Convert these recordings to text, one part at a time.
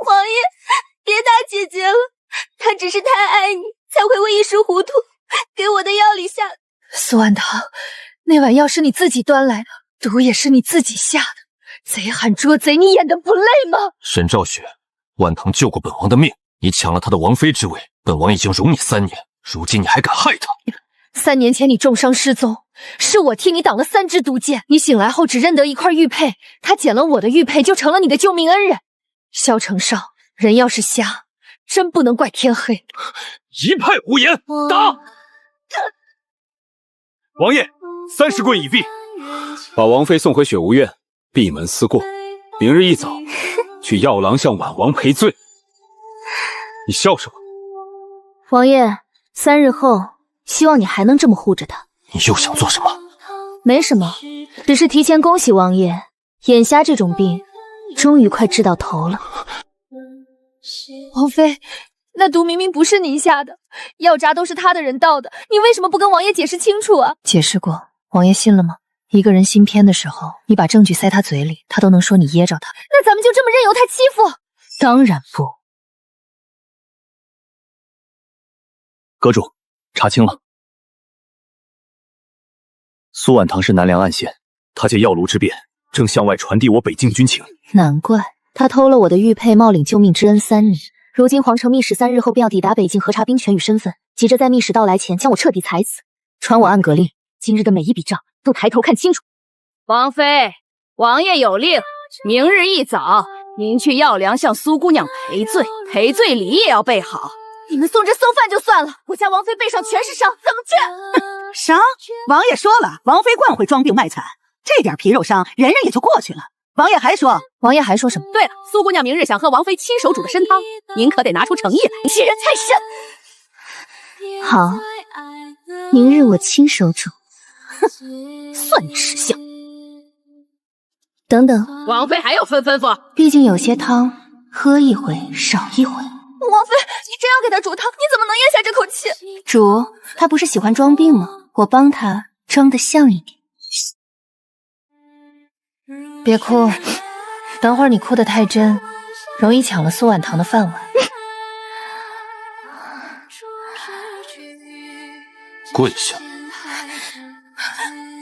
王爷，别打姐姐了，她只是太爱你，才会为一时糊涂给我的药里下。苏万堂，那碗药是你自己端来的，毒也是你自己下的，贼喊捉贼，你演得不累吗？沈兆雪，万堂救过本王的命，你抢了他的王妃之位，本王已经容你3年，如今你还敢害他？3年前你重伤失踪，是我替你挡了3支毒箭，你醒来后只认得一块玉佩，他捡了我的玉佩就成了你的救命恩人。萧承少，人要是瞎，真不能怪天黑。一派胡言，打！王爷，30棍已毕，把王妃送回雪无院，闭门思过。明日一早，去药廊向婉王赔罪。你笑什么？王爷，3日后，希望你还能这么护着他。你又想做什么？没什么，只是提前恭喜王爷，眼瞎这种病，终于快治到头了。王妃，那毒明明不是你下的，药渣都是他的人倒的，你为什么不跟王爷解释清楚啊？解释过，王爷信了吗？一个人心偏的时候，你把证据塞他嘴里，他都能说你噎着他。那咱们就这么任由他欺负？当然不。阁主，查清了。苏婉堂是南梁暗线，他借药炉之便，正向外传递我北境军情。难怪他偷了我的玉佩，冒领救命之恩3日。如今皇城密使3日后便要抵达北境核查兵权与身份，急着在密使到来前将我彻底踩死。传我暗格令，今日的每一笔账都抬头看清楚。王妃，王爷有令，明日一早，您去药梁向苏姑娘赔罪，赔罪礼也要备好。你们送这馊饭就算了，我家王妃背上全是伤，怎么去？伤？王爷说了，王妃惯会装病卖惨，这点皮肉伤，忍忍也就过去了。王爷还说什么？对了，苏姑娘明日想喝王妃亲手煮的参汤，您可得拿出诚意来。欺人太甚！好，明日我亲手煮。哼，算你识相。等等，王妃还有吩咐？毕竟有些汤，喝一回少一回。王妃，你真要给他煮汤，你怎么能咽下这口气？煮，他不是喜欢装病吗？我帮他装得像一点。别哭，等会儿你哭得太真，容易抢了苏婉堂的饭碗。跪下。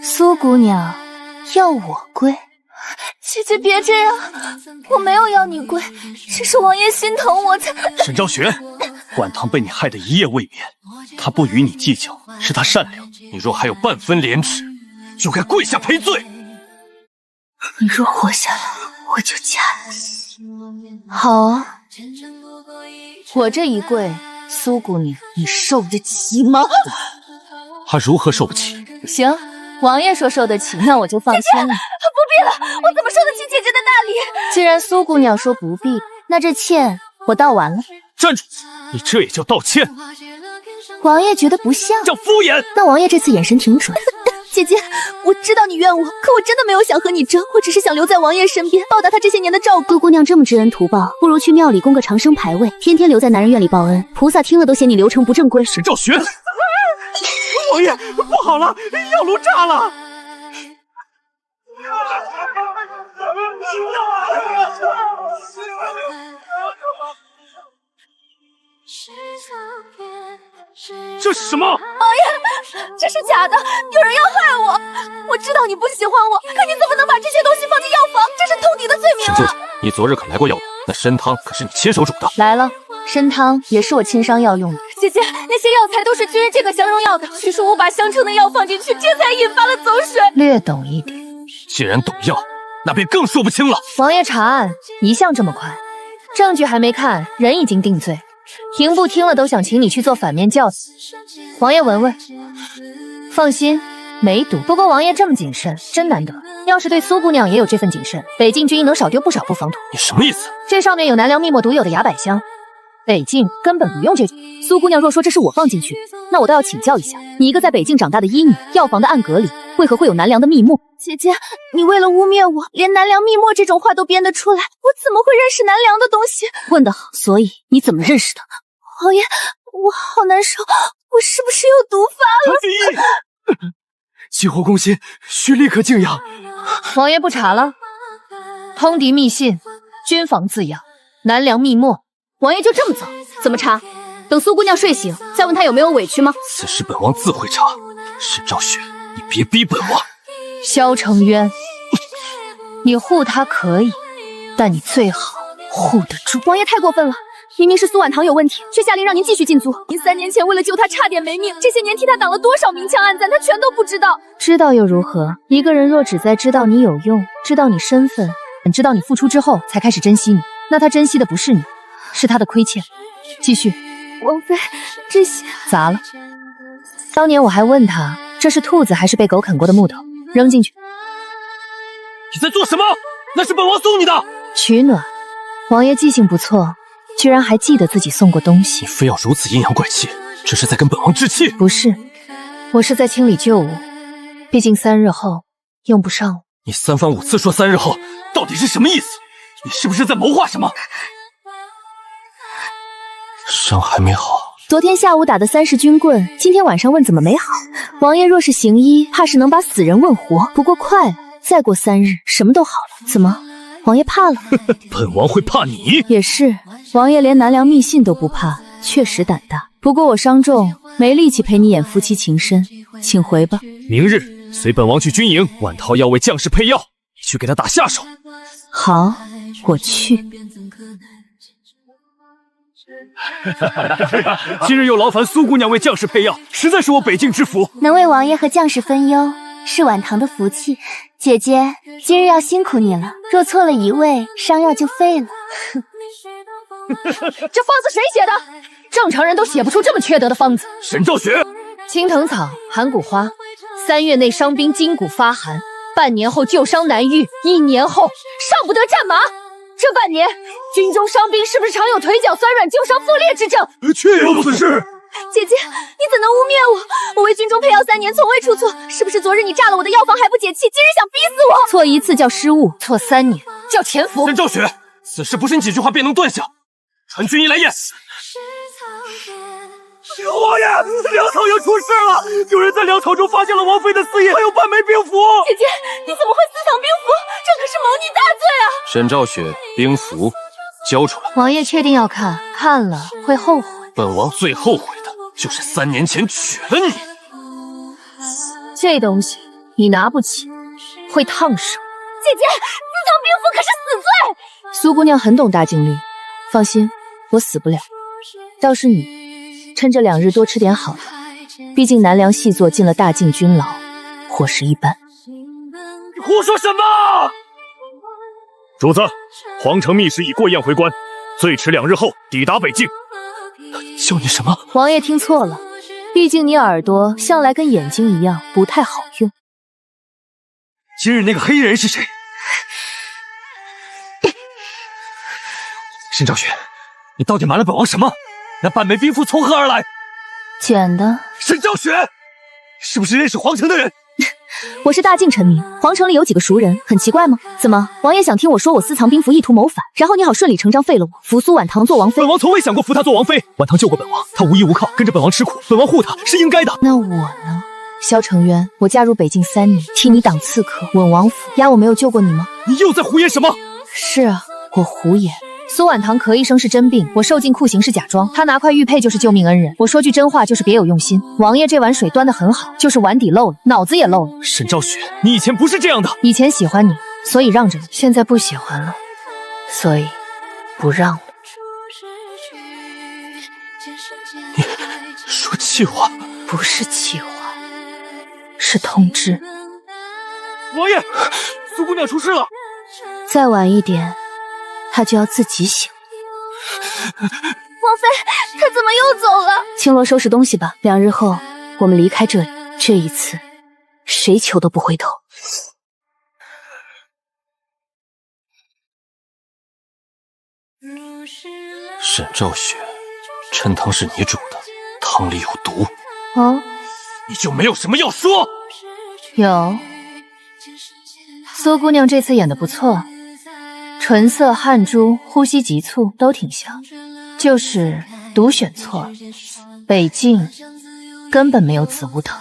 苏姑娘要我跪？姐姐别这样，我没有要你跪，只是王爷心疼我才。沈昭雪，婉堂被你害得一夜未眠，他不与你计较，是他善良。你若还有半分廉耻，就该跪下赔罪。你若活下来，我就掐你。好啊，我这一跪，苏姑娘，你受得起吗？他如何受不起？行，王爷说受得起，那我就放心了。不必了，我怎么受得起姐姐的大礼？既然苏姑娘说不必，那这歉我道完了。站住！你这也叫道歉？王爷觉得不像，叫敷衍。那王爷这次眼神挺准。姐姐，我知道你怨我，可我真的没有想和你争，我只是想留在王爷身边，报答他这些年的照顾。苏姑娘这么知恩图报，不如去庙里供个长生牌位，天天留在男人院里报恩，菩萨听了都嫌你流程不正规。沈兆雪，王爷，不好了，药炉炸了！这是什么？王爷，这是假的，有人要害我。我知道你不喜欢我，可你怎么能把这些东西放进药房？这是通敌的罪名啊！你昨日可来过药房？那参汤可是你亲手煮的。来了，参汤也是我亲伤药用的。姐姐，那些药材都是军人借给降荣药的，据说我把相称的药放进去，这才引发了走水。略懂一点。既然懂药，那便更说不清了。王爷查案一向这么快，证据还没看，人已经定罪。刑部听了都想请你去做反面教材。王爷闻闻，放心，没毒。不过王爷这么谨慎，真难得。要是对苏姑娘也有这份谨慎，北境军营能少丢不少不防土。你什么意思？这上面有南梁秘墨独有的崖柏香，北境根本不用这种。苏姑娘若说这是我放进去，那我倒要请教一下，你一个在北境长大的医女，药房的暗格里为何会有南梁的秘墨？姐姐，你为了污蔑我，连南梁秘墨这种话都编得出来，我怎么会认识南梁的东西？问得好，所以你怎么认识的？王爷，我好难受，我是不是又毒发了？急火攻心，需立刻静养。王爷不查了，通敌密信，军防自养，南梁密墨。王爷就这么走？怎么查？等苏姑娘睡醒，再问她有没有委屈吗？此事本王自会查。沈昭雪，你别逼本王。萧承渊，你护他可以，但你最好护得住。王爷太过分了，明明是苏婉堂有问题，却下令让您继续禁足。您3年前为了救他差点没命，这些年替他挡了多少明枪暗弹，他全都不知道。知道又如何？一个人若只在知道你有用，知道你身份，知道你付出之后才开始珍惜你，那他珍惜的不是你，是他的亏欠。继续。王妃，这些砸了。当年我还问他，这是兔子还是被狗啃过的木头，扔进去。你在做什么？那是本王送你的。取暖。王爷记性不错，居然还记得自己送过东西。你非要如此阴阳怪气，这是在跟本王置气？不是，我是在清理旧物，毕竟3日后用不上我。你3番5次说3日后，到底是什么意思？你是不是在谋划什么？伤还没好。昨天下午打的30军棍，今天晚上问怎么没好？王爷若是行医，怕是能把死人问活。不过快了，再过3日，什么都好了。怎么，王爷怕了？本王会怕你？也是，王爷连南梁密信都不怕，确实胆大。不过我伤重，没力气陪你演夫妻情深，请回吧。明日随本王去军营，晚涛要为将士配药，你去给他打下手。好，我去。今日又劳烦苏姑娘为将士配药，实在是我北境之福。能为王爷和将士分忧，是晚堂的福气。姐姐，今日要辛苦你了。若错了一味，伤药就废了。这方子谁写的？正常人都写不出这么缺德的方子。沈昭雪，青藤草、函谷花，3月内伤兵筋骨发寒，半年后旧伤难愈，1年后上不得战马。这半年，军中伤兵是不是常有腿脚酸软、旧伤复裂之症？确有此事。姐姐，你怎能污蔑我？我为军中配药3年，从未出错。是不是昨日你炸了我的药房还不解气，今日想逼死我？错1次叫失误，错3年叫潜伏。沈昭雪，此事不是你几句话便能断下，传军医来验。王爷，粮草又出事了！有人在粮草中发现了王妃的私印，还有半枚兵符。姐姐，你怎么会私藏兵符？这可是谋逆大罪啊！沈昭雪，兵符交出来。王爷确定要看？看了会后悔。本王最后悔的就是3年前娶了你。这东西你拿不起，会烫手。姐姐，私藏兵符可是死罪。苏姑娘很懂大禁律，放心，我死不了。倒是你，趁这2日多吃点好的，毕竟南梁细作进了大禁军牢，伙食一般。你胡说什么？主子，皇城密使已过雁回关，最迟2日后抵达北境。叫你什么？王爷听错了，毕竟你耳朵向来跟眼睛一样不太好用。今日那个黑人是谁？沈昭雪，你到底瞒了本王什么？那半枚兵符从何而来？捡的。沈昭雪，是不是认识皇城的人？我是大晋臣民，皇城里有几个熟人，很奇怪吗？怎么，王爷想听我说我私藏兵符，意图谋反，然后你好顺理成章废了我，扶苏婉堂做王妃？本王从未想过扶她做王妃。婉堂救过本王，她无依无靠，跟着本王吃苦，本王护她是应该的。那我呢？萧承渊，我嫁入北境3年，替你挡刺客，稳王府，压我没有救过你吗？你又在胡言什么？是啊，我胡言。苏婉堂咳一声是真病，我受尽酷刑是假装，他拿块玉佩就是救命恩人。我说句真话就是别有用心。王爷这碗水端得很好，就是碗底漏了，脑子也漏了。沈昭雪，你以前不是这样的。以前喜欢你，所以让着你；现在不喜欢了，所以不让了。你说气话？不是气话，是通知。王爷，苏姑娘出事了。再晚一点，她就要自己醒。王妃，她怎么又走了？青罗，收拾东西吧，2日后我们离开这里。这一次，谁求都不回头。沈昭雪，陈汤是你煮的，汤里有毒。哦，你就没有什么要说？有。苏姑娘这次演得不错，唇色、汗珠、呼吸急促都挺像，就是毒选错了。北境根本没有紫乌藤。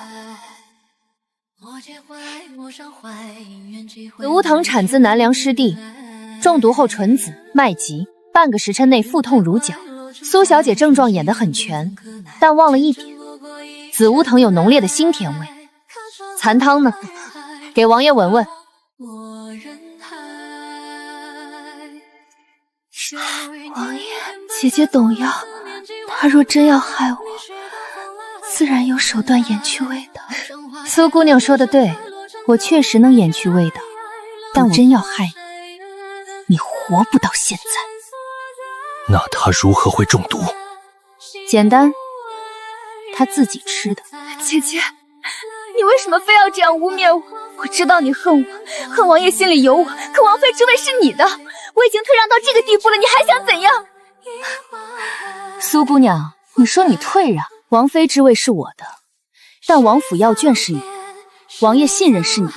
紫乌藤产自南梁湿地，中毒后唇紫、脉急，半个时辰内腹痛如绞。苏小姐症状演得很全，但忘了一点，紫乌藤有浓烈的腥甜味。残汤呢？给王爷闻闻。王爷，姐姐懂药，她若真要害我，自然有手段掩去味道。苏姑娘说的对，我确实能掩去味道，但我真要害你，你活不到现在。那他如何会中毒？简单，他自己吃的。姐姐，你为什么非要这样污蔑我？我知道你恨我，恨王爷心里有我，可王妃之位是你的，我已经退让到这个地步了，你还想怎样？苏姑娘，你说你退让，王妃之位是我的，但王府药卷是你的，王爷信任是你的，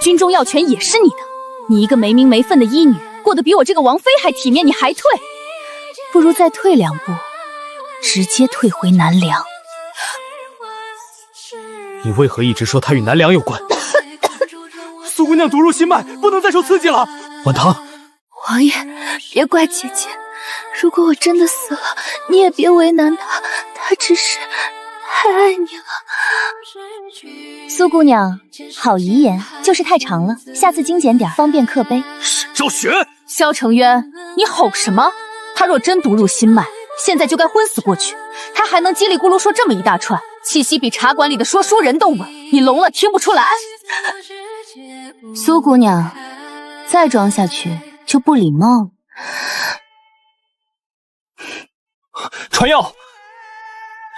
军中药权也是你的。你一个没名没分的医女，过得比我这个王妃还体面，你还退？不如再退2步，直接退回南梁。你为何一直说他与南梁有关？苏姑娘毒入心脉，不能再受刺激了。婉堂，王爷，别怪姐姐，如果我真的死了，你也别为难她，她只是太爱你了。苏姑娘，好遗言，就是太长了，下次精简点，方便刻碑。沈昭雪，萧承渊，你吼什么？他若真毒入心脉，现在就该昏死过去。他还能叽里咕噜说这么一大串，气息比茶馆里的说书人都稳，你聋了听不出来？苏姑娘，再装下去就不礼貌了。传药。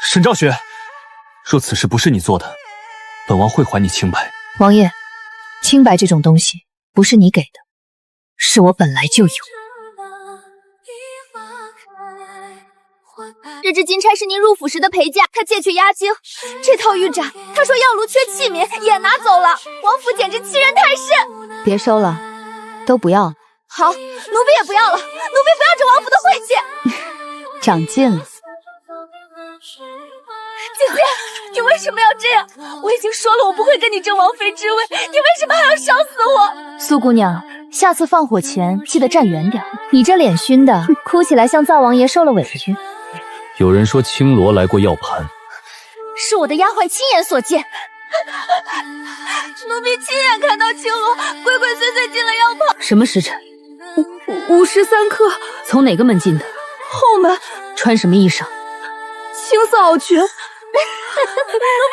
沈昭雪，若此事不是你做的，本王会还你清白。王爷，清白这种东西不是你给的，是我本来就有。这只金钗是您入府时的陪嫁，他借去押金。这套玉盏，他说药炉缺器皿，也拿走了。王府简直欺人太甚！别收了，都不要了。好，奴婢也不要了，奴婢不要这王府的晦气。长进了。姐姐，你为什么要这样？我已经说了，我不会跟你争王妃之位，你为什么还要烧死我？苏姑娘，下次放火前记得站远点。你这脸熏的，哭起来像灶王爷受了委屈。有人说青罗来过药盘，是我的丫鬟亲眼所见。奴婢亲眼看到青罗鬼鬼祟祟进了药棚。什么时辰？53刻。从哪个门进的？后门。穿什么衣裳？青色袄裙。奴婢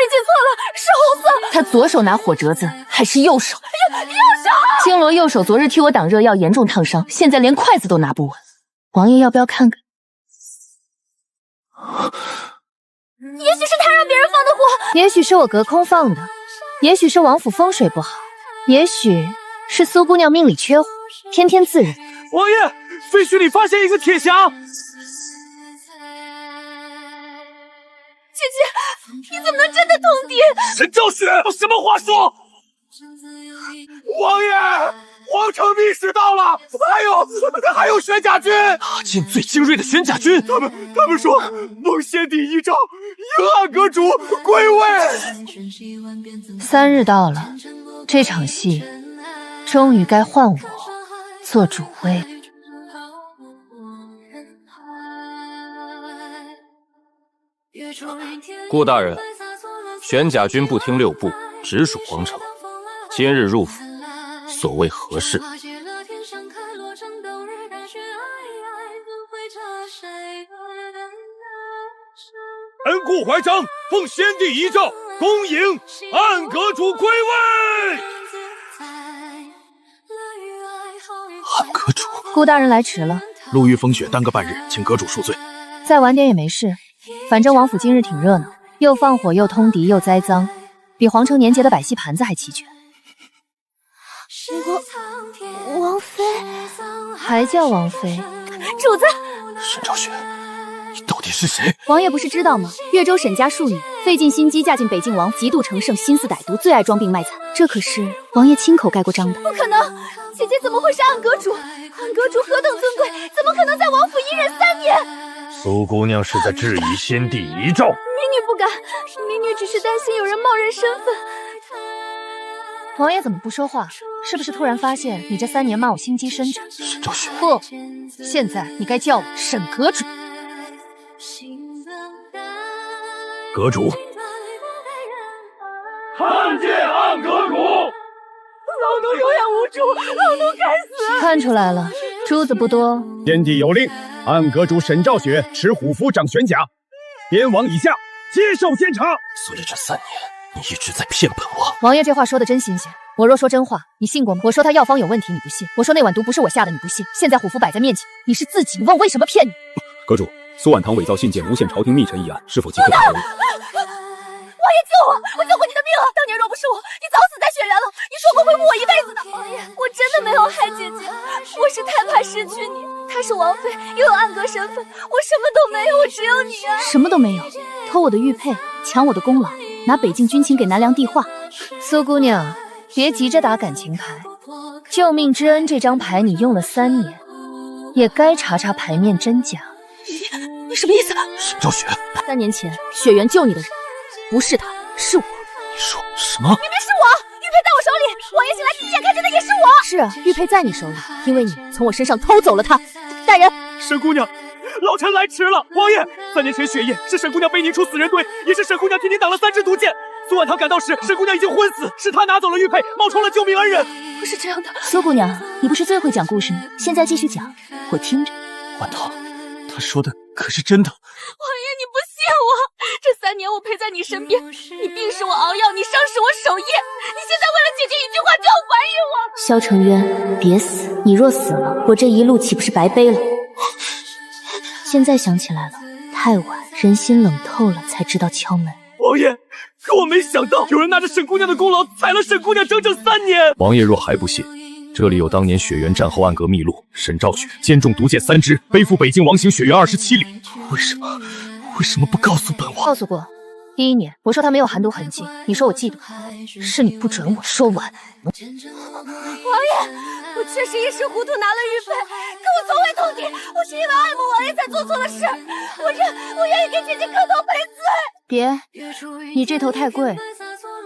记错了，是红色。他左手拿火折子，还是右手？右手。青罗右手昨日替我挡热药，严重烫伤，现在连筷子都拿不稳。王爷要不要看看？也许是他让别人放的火，也许是我隔空放的，也许是王府风水不好，也许是苏姑娘命里缺火，天天自燃。王爷，废墟里发现一个铁匣。姐姐，你怎么能真的通敌？沈昭雪，有什么话说？王爷，皇城密使到了，还有玄甲军，大晋最精锐的玄甲军。他们说蒙先帝遗诏，迎暗阁主归位。3日到了，这场戏终于该换我做主位。顾大人，玄甲军不听六部，直属皇城。今日入府，所谓何事？臣顾怀章奉先帝遗诏，恭迎暗阁主归位。暗阁主，顾大人来迟了。路遇风雪，耽搁半日，请阁主恕罪。再晚点也没事，反正王府今日挺热闹，又放火又通敌又栽赃，比皇城年节的摆戏盘子还齐全。王妃，还叫王妃？主子，沈昭雪，你到底是谁？王爷不是知道吗？越州沈家庶女费尽心机嫁进北境王府，极度成圣，心思歹毒，最爱装病卖惨。这可是王爷亲口盖过章的。不可能，姐姐怎么会是暗阁主？暗阁主何等尊贵，怎么可能在王府一忍3年？苏姑娘是在质疑先帝遗诏。民女不敢，民女只是担心有人冒认身份。王爷怎么不说话？是不是突然发现你这3年骂我心机深沉？沈昭雪，不，现在你该叫我沈阁主。阁主，看见暗阁主！老奴有眼无珠，老奴该死！看出来了，珠子不多。天帝有令，暗阁主沈昭雪持虎符掌玄甲，边王以下接受监察。所以这3年，你一直在骗本王。王爷这话说的真新鲜。我若说真话，你信过吗？我说他药方有问题，你不信；我说那碗毒不是我下的，你不信。现在虎符摆在面前，你是自己问为什么骗你？阁主，苏婉堂伪造信件诬陷朝廷密臣一案，是否即刻查处？王爷救我！我救过你的命啊！当年若不是我，你早死在雪原了。你说过会护我一辈子的。王爷，我真的没有害姐姐，我是太怕失去你。她是王妃，又有暗阁身份，我什么都没有，我只有你啊！什么都没有，偷我的玉佩，抢我的功劳，拿北境军情给南梁递话。苏姑娘，别急着打感情牌，救命之恩这张牌你用了3年，也该查查牌面真假。你什么意思？沈昭雪，3年前雪原救你的人，不是他，是我。你说什么？明明是我，玉佩在我手里，王爷醒来第一眼看见的也是我。是啊，玉佩在你手里，因为你从我身上偷走了它。大人，沈姑娘，老臣来迟了。王爷，3年前雪夜是沈姑娘被您出死人堆，也是沈姑娘替您挡了3支毒箭。苏婉堂赶到时，沈姑娘已经昏死，是她拿走了玉佩，冒充了救命恩人。不是这样的，苏姑娘，你不是最会讲故事吗？现在继续讲，我听着。婉堂，他说的可是真的？王爷，你不信我？这3年我陪在你身边，你病使我熬药，你伤使我守夜，你现在为了姐姐一句话就要怀疑我？萧承渊，别死！你若死了，我这一路岂不是白背了？现在想起来了，太晚，人心冷透了，才知道敲门。王爷，可我没想到有人拿着沈姑娘的功劳踩了沈姑娘整整3年。王爷若还不信，这里有当年雪原战后暗阁秘录，沈昭雪肩中毒箭3支，背负北境王行雪原27里。为什么不告诉本王？告诉过。第1年，我说他没有寒毒痕迹，你说我嫉妒，是你不准我说完。王爷，我确实一时糊涂拿了玉佩，可我从未动地，我是因为爱慕王爷才做错了事。我愿意给姐姐磕头赔罪。别，你这头太贵，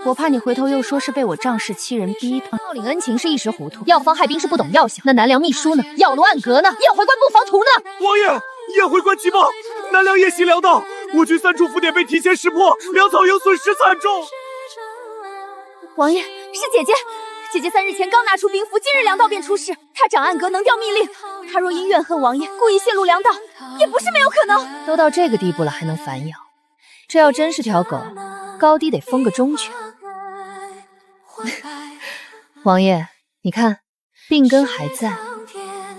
我怕你回头又说是被我仗势欺人逼的。冒领恩情是一时糊涂，药方害兵是不懂药效，那南梁秘书呢？药炉暗阁呢？宴回关不防图呢？王爷，宴回关急报，南梁夜袭粮道，我军3处府点被提前识破，粮草营损失惨重。王爷，是姐姐。姐姐3日前刚拿出兵符，今日粮道便出事。她掌暗阁能调密令，她若因怨恨王爷，故意泄露粮道，也不是没有可能。都到这个地步了，还能反咬？这要真是条狗，高低得封个忠犬。王爷，你看，病根还在，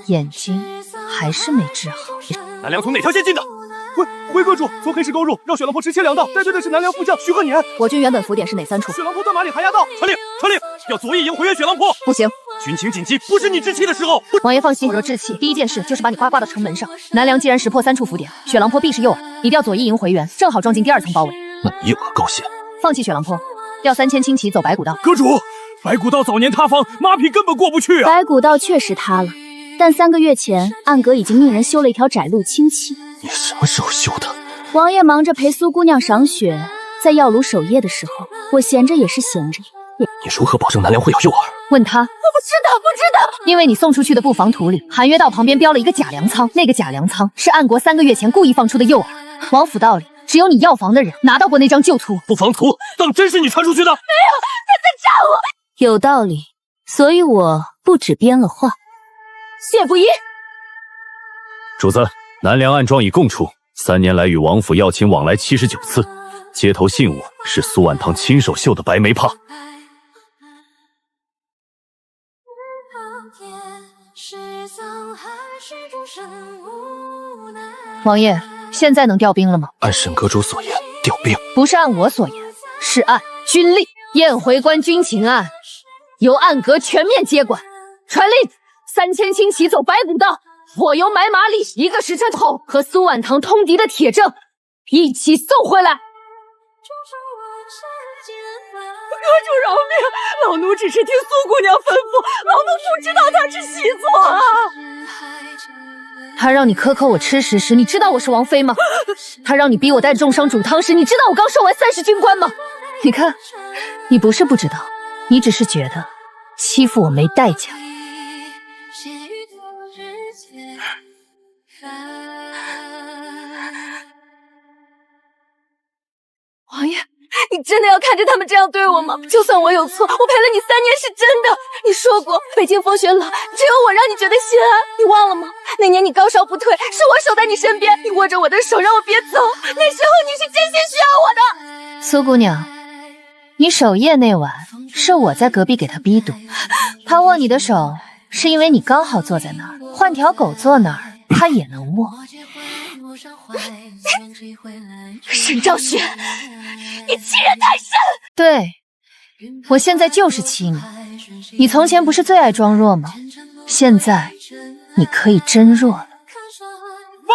眼睛还是没治好。南梁从哪条线进的？回阁主，从黑石沟入，绕雪狼坡直切粮道，带队的是南梁副将徐鹤年。我军原本府点是哪3处？雪狼坡、断马岭、寒崖道。传令，要左翼营回援雪狼坡。不行，军情紧急，不是你置气的时候。王爷放心，我若置气，第一件事就是把你挂到城门上。南梁既然识破3处府点，雪狼坡必是诱饵，你调左翼营回援，正好撞进第2层包围。那你有何高见？放弃雪狼坡，调3000轻骑走白骨道。阁主，白骨道早年塌方，马匹根本过不去啊。白骨道确实塌了，但3个月前暗阁已经命人修了一条窄路清葺。你什么时候修的？王爷忙着陪苏姑娘赏雪，在药炉守夜的时候，我闲着也是闲着。你如何保证南梁会有诱饵？问他。我不知道。因为你送出去的布防图里，寒月道旁边标了一个假粮仓，那个假粮仓是暗国3个月前故意放出的诱饵。王府道里只有你药房的人拿到过那张旧图。布防图当真是你传出去的？没有，他在诈我。有道理，所以我不止编了话。谢不一。主子，南梁暗桩已供出，3年来与王府要亲往来79次，接头信物是苏婉堂亲手绣的白梅帕。王爷，现在能调兵了吗？按沈阁主所言，调兵不是按我所言，是按军令。宴回关军情案由暗阁全面接管，传令3000轻骑走白骨道，我由买马里1个时辰后和苏婉堂通敌的铁证一起送回来。阁主饶命，老奴只是听苏姑娘吩咐，老奴不知道她是习作啊。他让你克扣我吃食时，你知道我是王妃吗？他让你逼我带重伤煮汤时，你知道我刚授完30军官吗？你看，你不是不知道，你只是觉得欺负我没代价。王爷，你真的要看着他们这样对我吗？就算我有错，我陪了你3年是真的。你说过，北京风雪冷，只有我让你觉得心安，你忘了吗？那年你高烧不退，是我守在你身边，你握着我的手让我别走。那时候你是真心需要我的。苏姑娘，你守夜那晚是我在隔壁给他逼堵，他握你的手是因为你刚好坐在那儿，换条狗坐那儿他也能握。沈昭雪，你欺人太甚！对，我现在就是欺你。你从前不是最爱装弱吗？现在你可以真弱了。报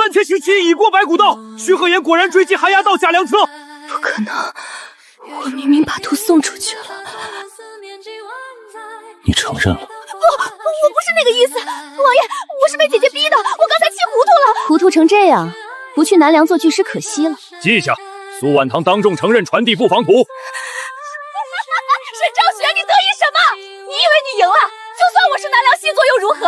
！3千刑期已过白骨道，徐鹤言果然追击寒鸦道假粮车。不可能，我明明把图送出去了。你承认了？我不是那个意思，王爷，我是被姐姐逼的，我刚才气糊涂了。糊涂成这样，不去南梁做剧师可惜了。记下，苏婉堂当众承认传递布防图。沈昭雪，你得意什么？你以为你赢了？就算我是南梁新作又如何？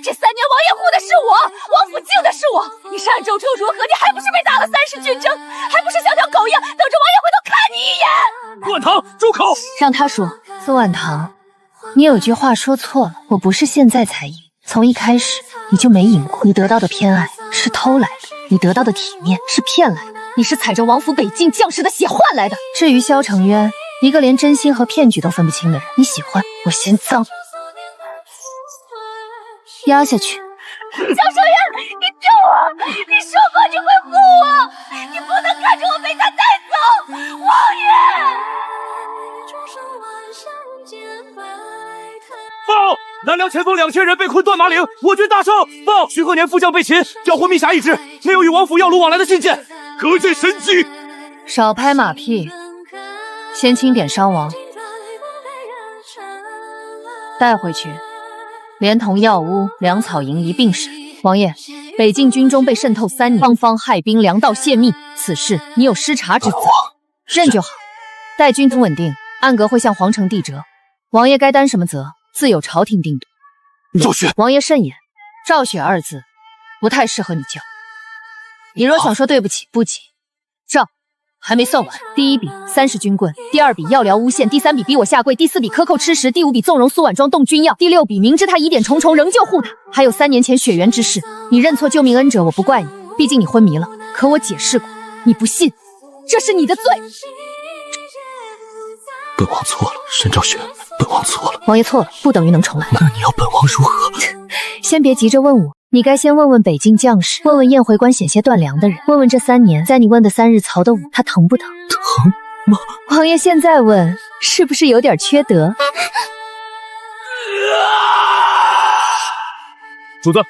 这3年王爷护的是我，王府敬的是我。你善周秋如何？你还不是被打了30郡征？还不是像条狗一样等着王爷回头看你一眼？婉堂，住口！让他说。苏婉堂，你有句话说错了，我不是现在才赢，从一开始你就没赢过。你得到的偏爱是偷来的，你得到的体面是骗来的，你是踩着王府北境将士的血换来的。至于萧承渊，一个连真心和骗局都分不清的人，你喜欢？我嫌脏。压下去。萧承渊，你救我！你说过你会护我，你不能看着我被他带走，王爷！报！南梁前锋2000人被困断马岭，我军大胜！报！徐鹤年副将被擒，缴获密匣一只，没有与王府要路往来的信件，可见神机。少拍马屁，先清点伤亡，带回去，连同药屋、粮草营一并审。王爷，北境军中被渗透3年，方方害兵，粮道泄密，此事你有失察之责，认就好。待军统稳定，暗阁会向皇城递折，王爷该担什么责，自有朝廷定夺。赵雪，王爷慎言，赵雪2字不太适合你叫。你若想说对不起，不急，赵还没算完。第1笔30军棍，第2笔药疗诬陷，第3笔逼我下跪，第4笔克扣吃食，第5笔纵容苏婉庄动军药，第6笔明知他疑点重重仍旧护他。还有3年前雪原之事，你认错救命恩者，我不怪你，毕竟你昏迷了。可我解释过，你不信，这是你的罪。本王错了，沈昭雪，本王错了。王爷错了，不等于能重来。那你要本王如何？先别急着问我，你该先问问北境将士，问问宴会关险些断粮的人，问问这3年在你问的3日曹的武，他疼不疼？疼吗？王爷现在问，是不是有点缺德？主子，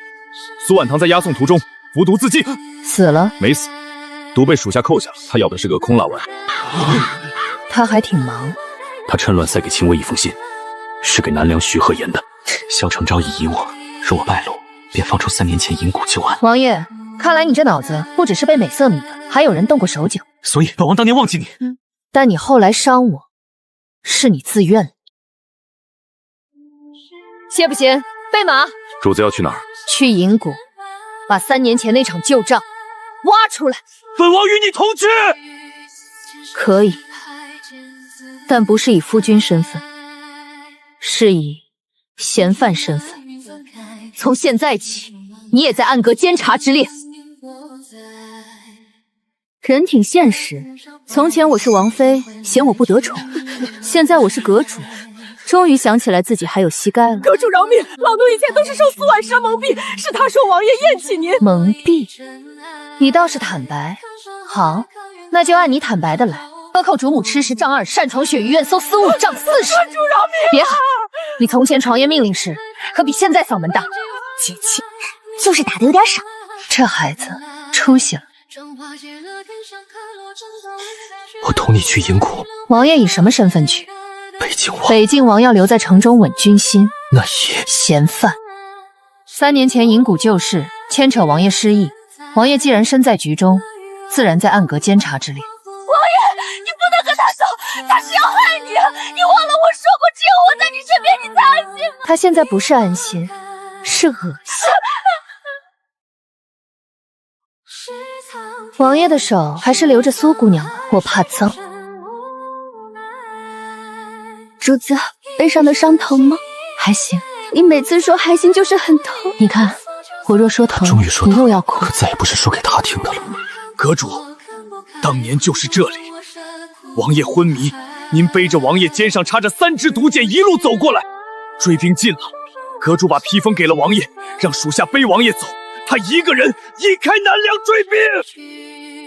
苏婉堂在押送途中服毒自尽，死了？没死，毒被属下扣下，他要的是个空辣丸。他还挺忙。他趁乱塞给青微一封信，是给南梁徐鹤言的。萧承昭疑我，若我败露，便放出3年前银谷旧案。王爷，看来你这脑子不只是被美色迷的，还有人动过手脚。所以本王当年忘记你，但你后来伤我，是你自愿的。谢不嫌？备马。主子要去哪儿？去银谷，把3年前那场旧账挖出来。本王与你同去。可以，但不是以夫君身份，是以嫌犯身份。从现在起，你也在暗阁监察之列。人挺现实，从前我是王妃，嫌我不得宠，现在我是阁主，终于想起来自己还有膝盖了。阁主饶命，老奴以前都是受苏婉奢蒙蔽，是他说王爷厌弃您。蒙蔽？你倒是坦白。好，那就按你坦白的来。克扣主母吃食杖2，擅闯雪鱼院搜私物杖40。阁主饶命！别喊！你从前传言命令时，可比现在嗓门大。姐气，就是打的有点少。这孩子出息了。我同你去银谷。王爷以什么身份去？北境王。北境王要留在城中稳军心。那也嫌犯。3年前银谷旧事牵扯王爷失忆，王爷既然身在局中，自然在暗阁监察之列。王爷，你不能跟他他走，他是要害你！你忘了我说过，只有我在你身边，你才安心吗？他现在不是安心，是恶心。王爷的手还是留着苏姑娘吧，我怕脏。主子，背上的伤疼吗？还行。你每次说还行就是很疼。你看，我若说疼，终于说你又要哭，可再也不是说给他听的了。阁主，当年就是这里，王爷昏迷，您背着王爷肩上插着3支毒箭一路走过来，追兵近了，阁主把披风给了王爷，让属下背王爷走，他一个人一开南梁追兵。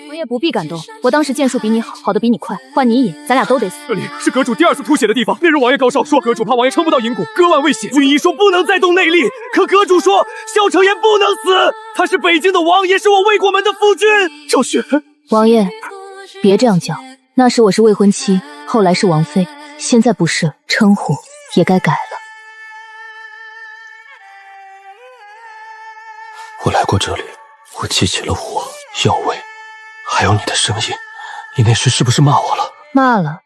王爷不必感动，我当时剑术比你好，跑得比你快，换你引，咱俩都得死。这里是阁主第2次吐血的地方，那日王爷高烧，说阁主怕王爷撑不到银谷，割腕未血。军医说不能再动内力，可阁主说萧承言不能死，他是北京的王爷，是我魏国门的夫君。赵雪，王爷，别这样叫，那时我是未婚妻，后来是王妃，现在不是，称呼也该改了。我来过这里，我记起了我药味。还有你的声音，你那时是不是骂我了？骂了，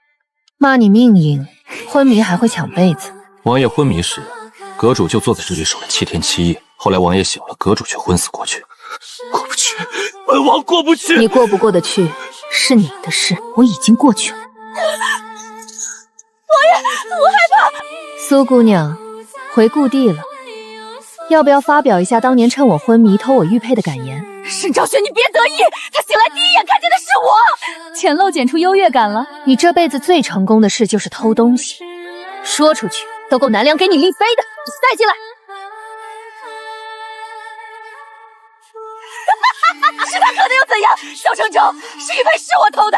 骂你命硬，昏迷还会抢被子。王爷昏迷时，阁主就坐在这里守了7天7夜，后来王爷醒了，阁主却昏死过去。过不去，本王过不去。你过不过得去是你的事，我已经过去了。王爷，我害怕。苏姑娘，回故地了，要不要发表一下当年趁我昏迷偷我玉佩的感言？沈昭雪，你别得意，他醒来第一眼看见的是我，浅露剪出优越感了。你这辈子最成功的事就是偷东西，说出去都够南梁给你立妃的。你带进来。是他可能又怎样？萧承周，是玉佩是我偷的，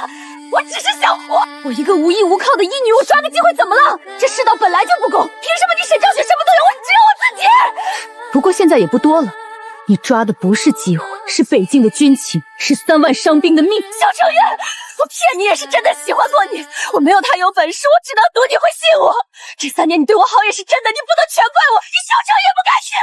我只是想活。我一个无依无靠的医女，我抓个机会怎么了？这世道本来就不公，凭什么你沈昭雪什么都有，我只有我自己？不过现在也不多了。你抓的不是机会，是北境的军情，是3万伤兵的命。萧承元，我骗你也是真的喜欢过你，我没有他有本事，我只能赌你会信我。这3年你对我好也是真的，你不能全怪我，你萧承也不敢信。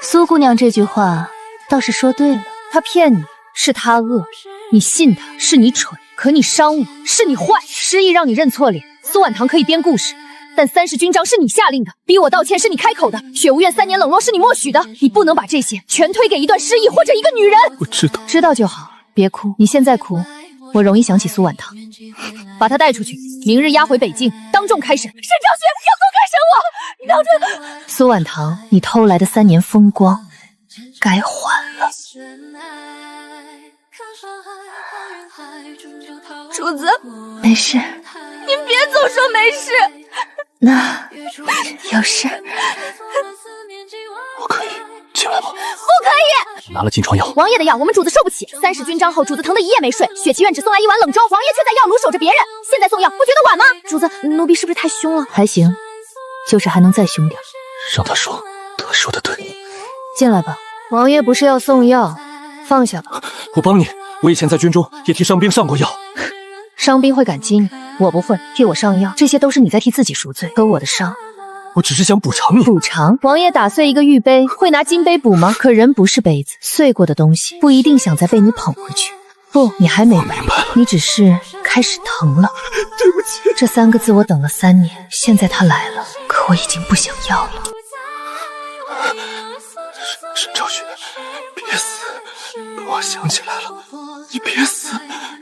苏姑娘这句话倒是说对了，她骗你是她恶，你信她是你蠢，可你伤我是你坏，失忆让你认错脸。苏婉堂可以编故事，但30军章是你下令的，逼我道歉是你开口的，雪无怨3年冷落是你默许的，你不能把这些全推给一段失忆或者一个女人。我知道，知道就好，别哭，你现在哭，我容易想起苏婉堂。把她带出去，明日押回北境，当众开审。沈昭雪，要公开审我，你当真？苏婉堂，你偷来的3年风光，该还了。主子，没事。您别总说没事。那有事？我可以进来吗？不可以。拿了金疮药。王爷的药我们主子受不起，30军章后主子疼得一夜没睡，雪祈院只送来1碗冷粥，王爷却在药炉守着别人，现在送药不觉得晚吗？主子，奴婢是不是太凶了？还行，就是还能再凶点。让他说，他说的对。进来吧，王爷不是要送药，放下吧。我帮你，我以前在军中也替伤兵上过药。伤兵会感激你，我不会。替我上药，这些都是你在替自己赎罪。可我的伤，我只是想补偿你。补偿？王爷打碎一个玉杯，会拿金杯补吗？可人不是杯子，碎过的东西不一定想再被你捧回去。不，你还没我明白了，你只是开始疼了。对不起，这3个字我等了3年，现在他来了，可我已经不想要了。沈昭雪，别死！我想起来了，你别死！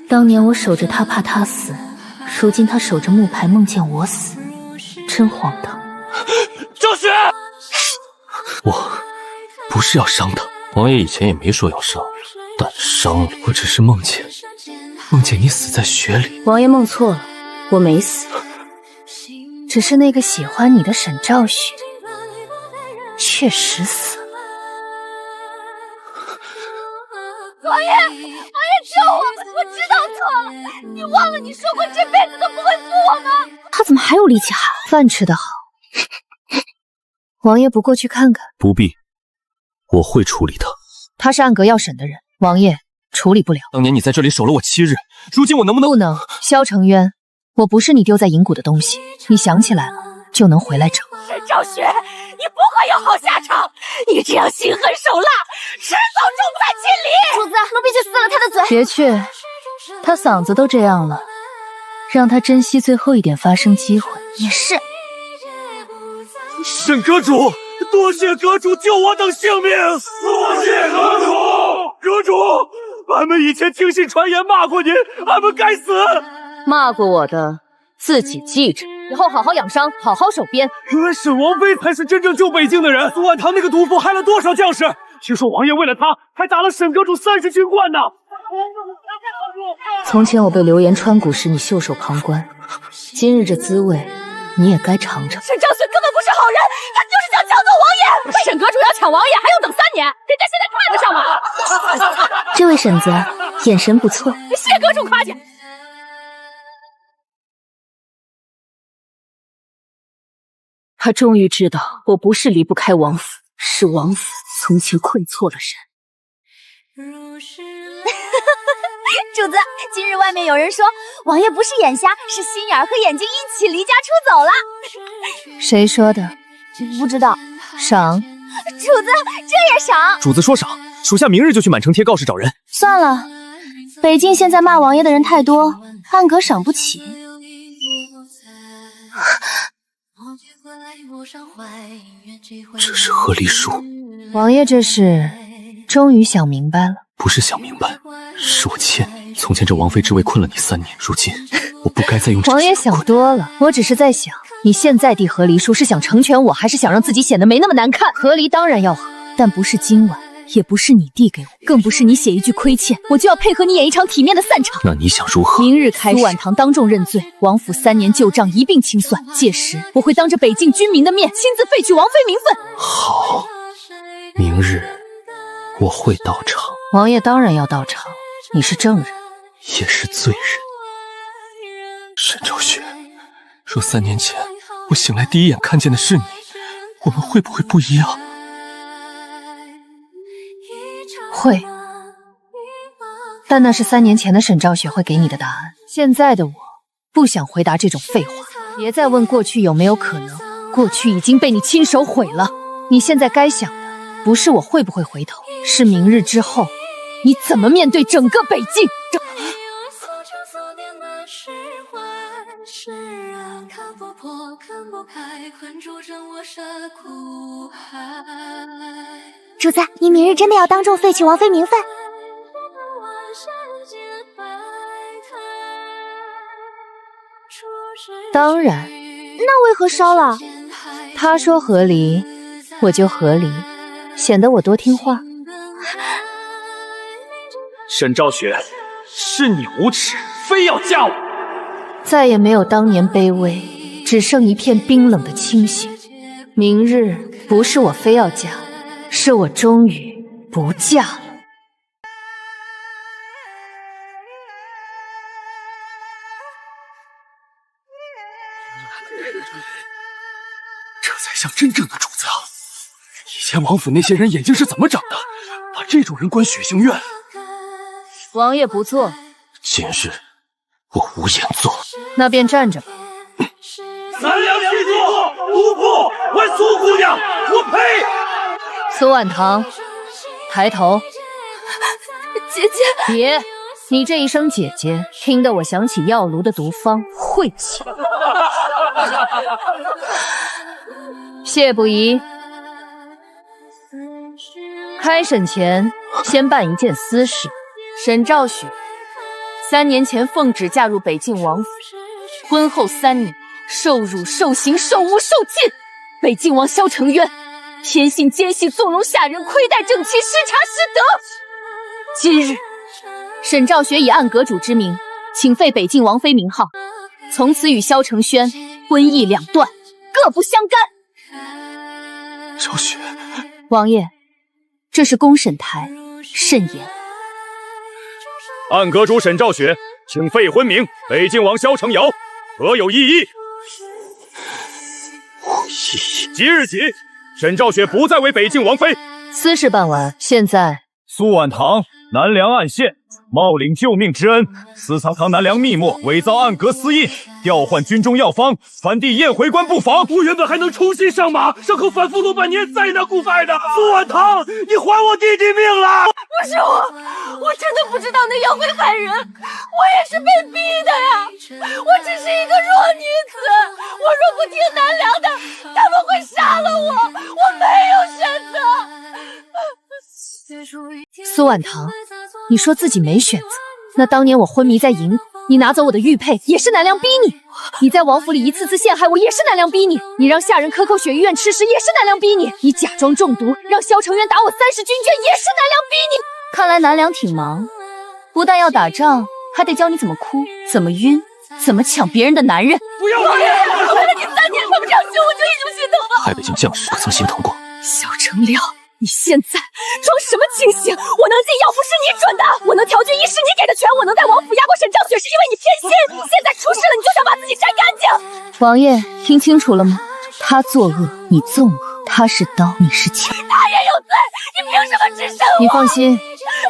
当年我守着他，怕他死，如今他守着木牌，梦见我死，真荒唐。昭雪，我不是要伤他，王爷以前也没说要伤，但伤了。我只是梦见你死在雪里。王爷梦错了，我没死，只是那个喜欢你的沈昭雪确实死了。王爷，王爷救我！我知道错了，你忘了你说过这辈子都不会负我吗？他怎么还有力气喊？饭吃得好。王爷不过去看看？不必，我会处理他。他是暗阁要审的人，王爷处理不了。当年你在这里守了我7日，如今我能不能？不能。萧承渊，我不是你丢在银谷的东西，你想起来了就能回来整。沈昭雪，你不会有好下场！你这样心狠手辣，迟早重在亲离。主子，奴婢去撕了他的嘴。别去，他嗓子都这样了，让他珍惜最后一点发声机会。也是。沈阁主，多谢阁主救我等性命！多谢阁主！阁主，俺们以前听信传言骂过您，俺们该死。骂过我的，自己记着，以后好好养伤，好好守边。原来沈王妃才是真正救北境的人。苏万堂那个毒妇害了多少将士？听说王爷为了他，还打了沈阁主30军冠呢。从前我被流言穿骨时，你袖手旁观，今日这滋味，你也该尝尝。沈昭雪根本不是好人，他就是想抢走王爷。沈阁主要抢王爷，还用等3年？人家现在看得上吗？这位婶子眼神不错，谢阁主夸奖。他终于知道，我不是离不开王府，是王府从前愧错了人。主子，今日外面有人说，王爷不是眼瞎，是心眼和眼睛一起离家出走了。谁说的？不知道。赏。主子，这也赏？主子说赏，属下明日就去满城贴告示找人。算了，北境现在骂王爷的人太多，暗格赏不起。这是和离书。王爷这是终于想明白了。不是想明白，是我欠你。从前这王妃之位困了你3年，如今我不该再用这些。王爷想多了，我只是在想，你现在递和离书是想成全我，还是想让自己显得没那么难看？和离当然要和，但不是今晚，也不是你递给我，更不是你写一句亏欠，我就要配合你演一场体面的散场。那你想如何？明日开始，苏婉堂当众认罪，王府3年旧账一并清算。届时，我会当着北境军民的面，亲自废去王妃名分。好，明日我会到场。王爷当然要到场，你是证人，也是罪人。沈昭雪，若3年前我醒来第一眼看见的是你，我们会不会不一样？会，但那是3年前的沈昭雪会给你的答案。现在的我不想回答这种废话。别再问过去有没有可能，过去已经被你亲手毁了。你现在该想的不是我会不会回头，是明日之后你怎么面对整个北境。主子，你明日真的要当众废去王妃名分？当然。那为何烧了？他说和离，我就和离，显得我多听话。沈昭雪，是你无耻，非要嫁我。再也没有当年卑微，只剩一片冰冷的清醒。明日不是我非要嫁，是我终于不嫁了。这才像真正的主子啊！以前王府那些人眼睛是怎么长的？把这种人关血腥院。王爷不做，今日我无言做，那便站着吧。三两七座，无不为苏姑娘，我呸！苏婉堂，抬头。姐姐，别，你这一声姐姐，听得我想起药炉的毒方，晦气。谢不疑。开审前，先办一件私事。沈昭雪3年前奉旨嫁入北境王府，婚后3年，受辱、受刑、受诬、受尽。北境王萧承渊偏信奸细纵容下人，亏待正妻，失察失德。今日，沈昭雪以暗阁主之名，请废北境王妃名号，从此与萧承轩婚义两断，各不相干。昭雪，王爷，这是公审台，慎言。暗阁主沈昭雪，请废婚名，北境王萧承尧，何有异议？无异议。即日起，沈昭雪不再为北境王妃。私事办完，现在苏婉堂南梁暗县冒领救命之恩，私藏堂南梁密墨，伪造暗格私印，调换军中药方，反帝宴回关不妨。我原本还能重新上马，伤口反复多半年，再难顾爱的。苏婉堂，你还我弟弟命了！不是我我真的不知道那药会害人，我也是被逼的呀！我只是一个弱女子，我若不听南梁的，他们会杀了我，我没有选择。苏婉堂，你说自己没选择，那当年我昏迷在银谷，你拿走我的玉佩，也是南梁逼你；你在王府里一次次陷害我，也是南梁逼你；你让下人克扣雪玉院吃食，也是南梁逼你；你假装中毒，让萧承渊打我30军眷，也是南梁逼你。看来南梁挺忙，不但要打仗，还得教你怎么哭，怎么晕，怎么抢别人的男人。不要！王爷，我为了你3年他们这样凶，我就一直心疼了。害北京将士不曾心疼过。萧成亮，你现在装什么清醒？我能进药府是你准的，我能调军医是你给的权，我能在王府压过沈正雪是因为你偏心。现在出事了，你就想把自己摘干净。王爷，听清楚了吗？他作恶，你纵恶；他是刀，你是枪。他也有罪，你凭什么只审我？你放心，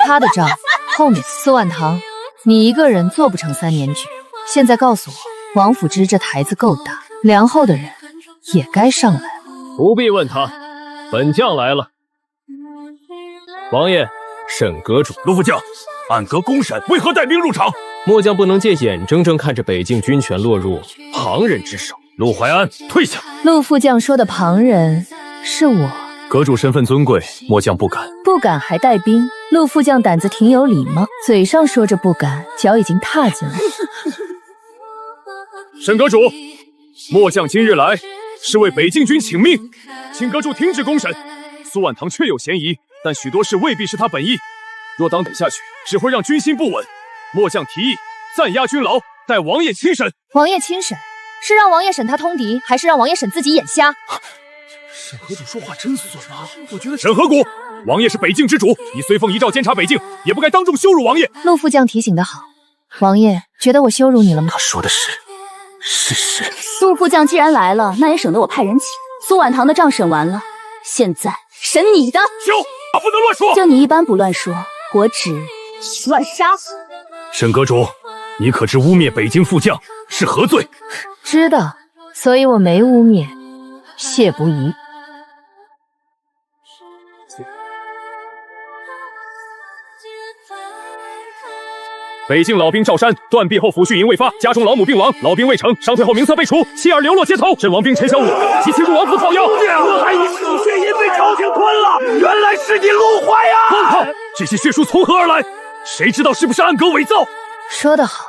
他的账后面。苏婉堂，你一个人做不成3年局。现在告诉我，王府之这台子够大，梁后的人也该上来了。不必问他，本将来了。王爷，沈阁主。陆副将，暗阁公审，为何带兵入场？末将不能借眼睁睁看着北境军权落入旁人之手。陆怀安，退下。陆副将说的旁人是我。阁主身份尊贵，末将不敢。不敢还带兵？陆副将胆子挺有礼貌，嘴上说着不敢，脚已经踏进来。沈阁主，末将今日来是为北境军请命，请阁主停止公审。苏婉堂确有嫌疑，但许多事未必是他本意。若当等下去，只会让军心不稳。末将提议暂押军牢，待王爷亲审。王爷亲审是让王爷审他通敌，还是让王爷审自己眼瞎？沈河主说话真损啊！我觉得沈河谷，王爷是北境之主，你随奉遗诏监察北境，也不该当众羞辱王爷。陆副将提醒得好，王爷觉得我羞辱你了吗？他说的是事实。陆副将既然来了，那也省得我派人请。苏婉堂的账审完了，现在审你的。休，不能乱说。就你一般不乱说，我只乱杀。沈阁主，你可知污蔑北京副将是何罪？知道，所以我没污蔑，谢不疑。北境老兵赵山断臂后抚恤营未发，家中老母病亡，老兵未成，伤退后名册被除，妻儿流落街头。阵亡兵陈小武及其入王府讨要，我还以为抚恤营被朝廷吞了，原来是你陆怀呀！荒唐！这些血书从何而来？谁知道是不是暗阁伪造？说得好，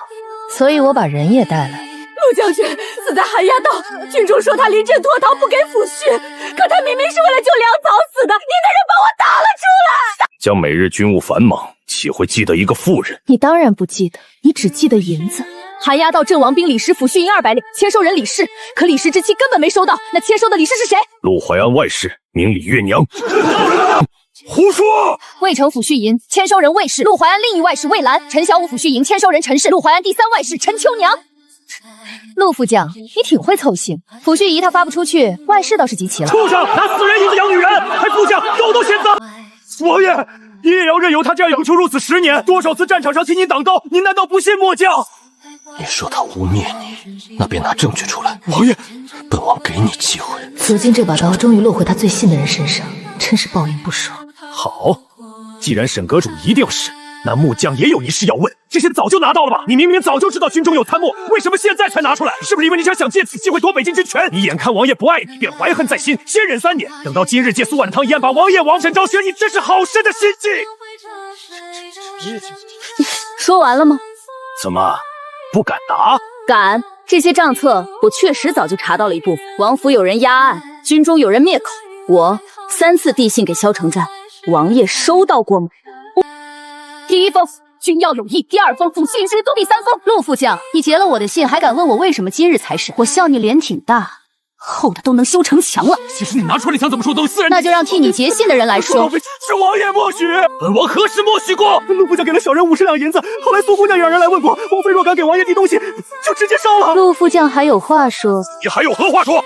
所以我把人也带来。陆将军死在寒鸦道，军中说他临阵脱逃，不给抚恤，可他明明是为了救粮草死的，你的人把我打了出来。将每日军务繁忙，岂会记得一个妇人？你当然不记得，你只记得银子。寒鸦道阵亡兵李氏抚恤银200两，签收人李氏，可李氏之妻根本没收到。那签收的李氏是谁？陆怀安外室，名李月娘。胡说！魏城抚恤银，签收人魏氏，陆怀安另一外室魏兰。陈小武抚恤银，签收人陈氏，陆怀安第3外室陈秋娘。陆副将，你挺会凑性。抚恤仪他发不出去，外室倒是集齐了。畜生，拿死人银子养女人，还副将狗都选择。王爷，您也要任由他这样养出如此10年，多少次战场上替您挡刀，您难道不信末将？你说他污蔑你，那便拿证据出来。王爷，本王给你机会。如今这把刀终于落回他最信的人身上，真是报应不爽。好，既然沈阁主一定要审，那末将也有一事要问。这些早就拿到了吧？你明明早就知道军中有参谋，为什么现在才拿出来？是不是因为你想借此机会夺北京军权？你眼看王爷不爱你，便怀恨在心，先忍3年，等到今日借苏婉堂一案把王爷王沈昭雪，你真是好深的心计。说完了吗？怎么不敢答？敢。这些账册我确实早就查到了一部分，王府有人压案，军中有人灭口，我3次递信给萧承战，王爷收到过吗？第1封君要有意，第2封抚恤营之督，第3封。陆副将，你截了我的信，还敢问我为什么今日才审？我笑你脸挺大，厚的都能修城墙了。其实你拿出来想怎么说都私人，那就让替你截信的人来说。是王爷默许，本王何时默许过？陆副将给了小人50两银子，后来苏姑娘也让人来问过，王妃若敢给王爷递东西，就直接烧了。陆副将还有话说？你还有何话说？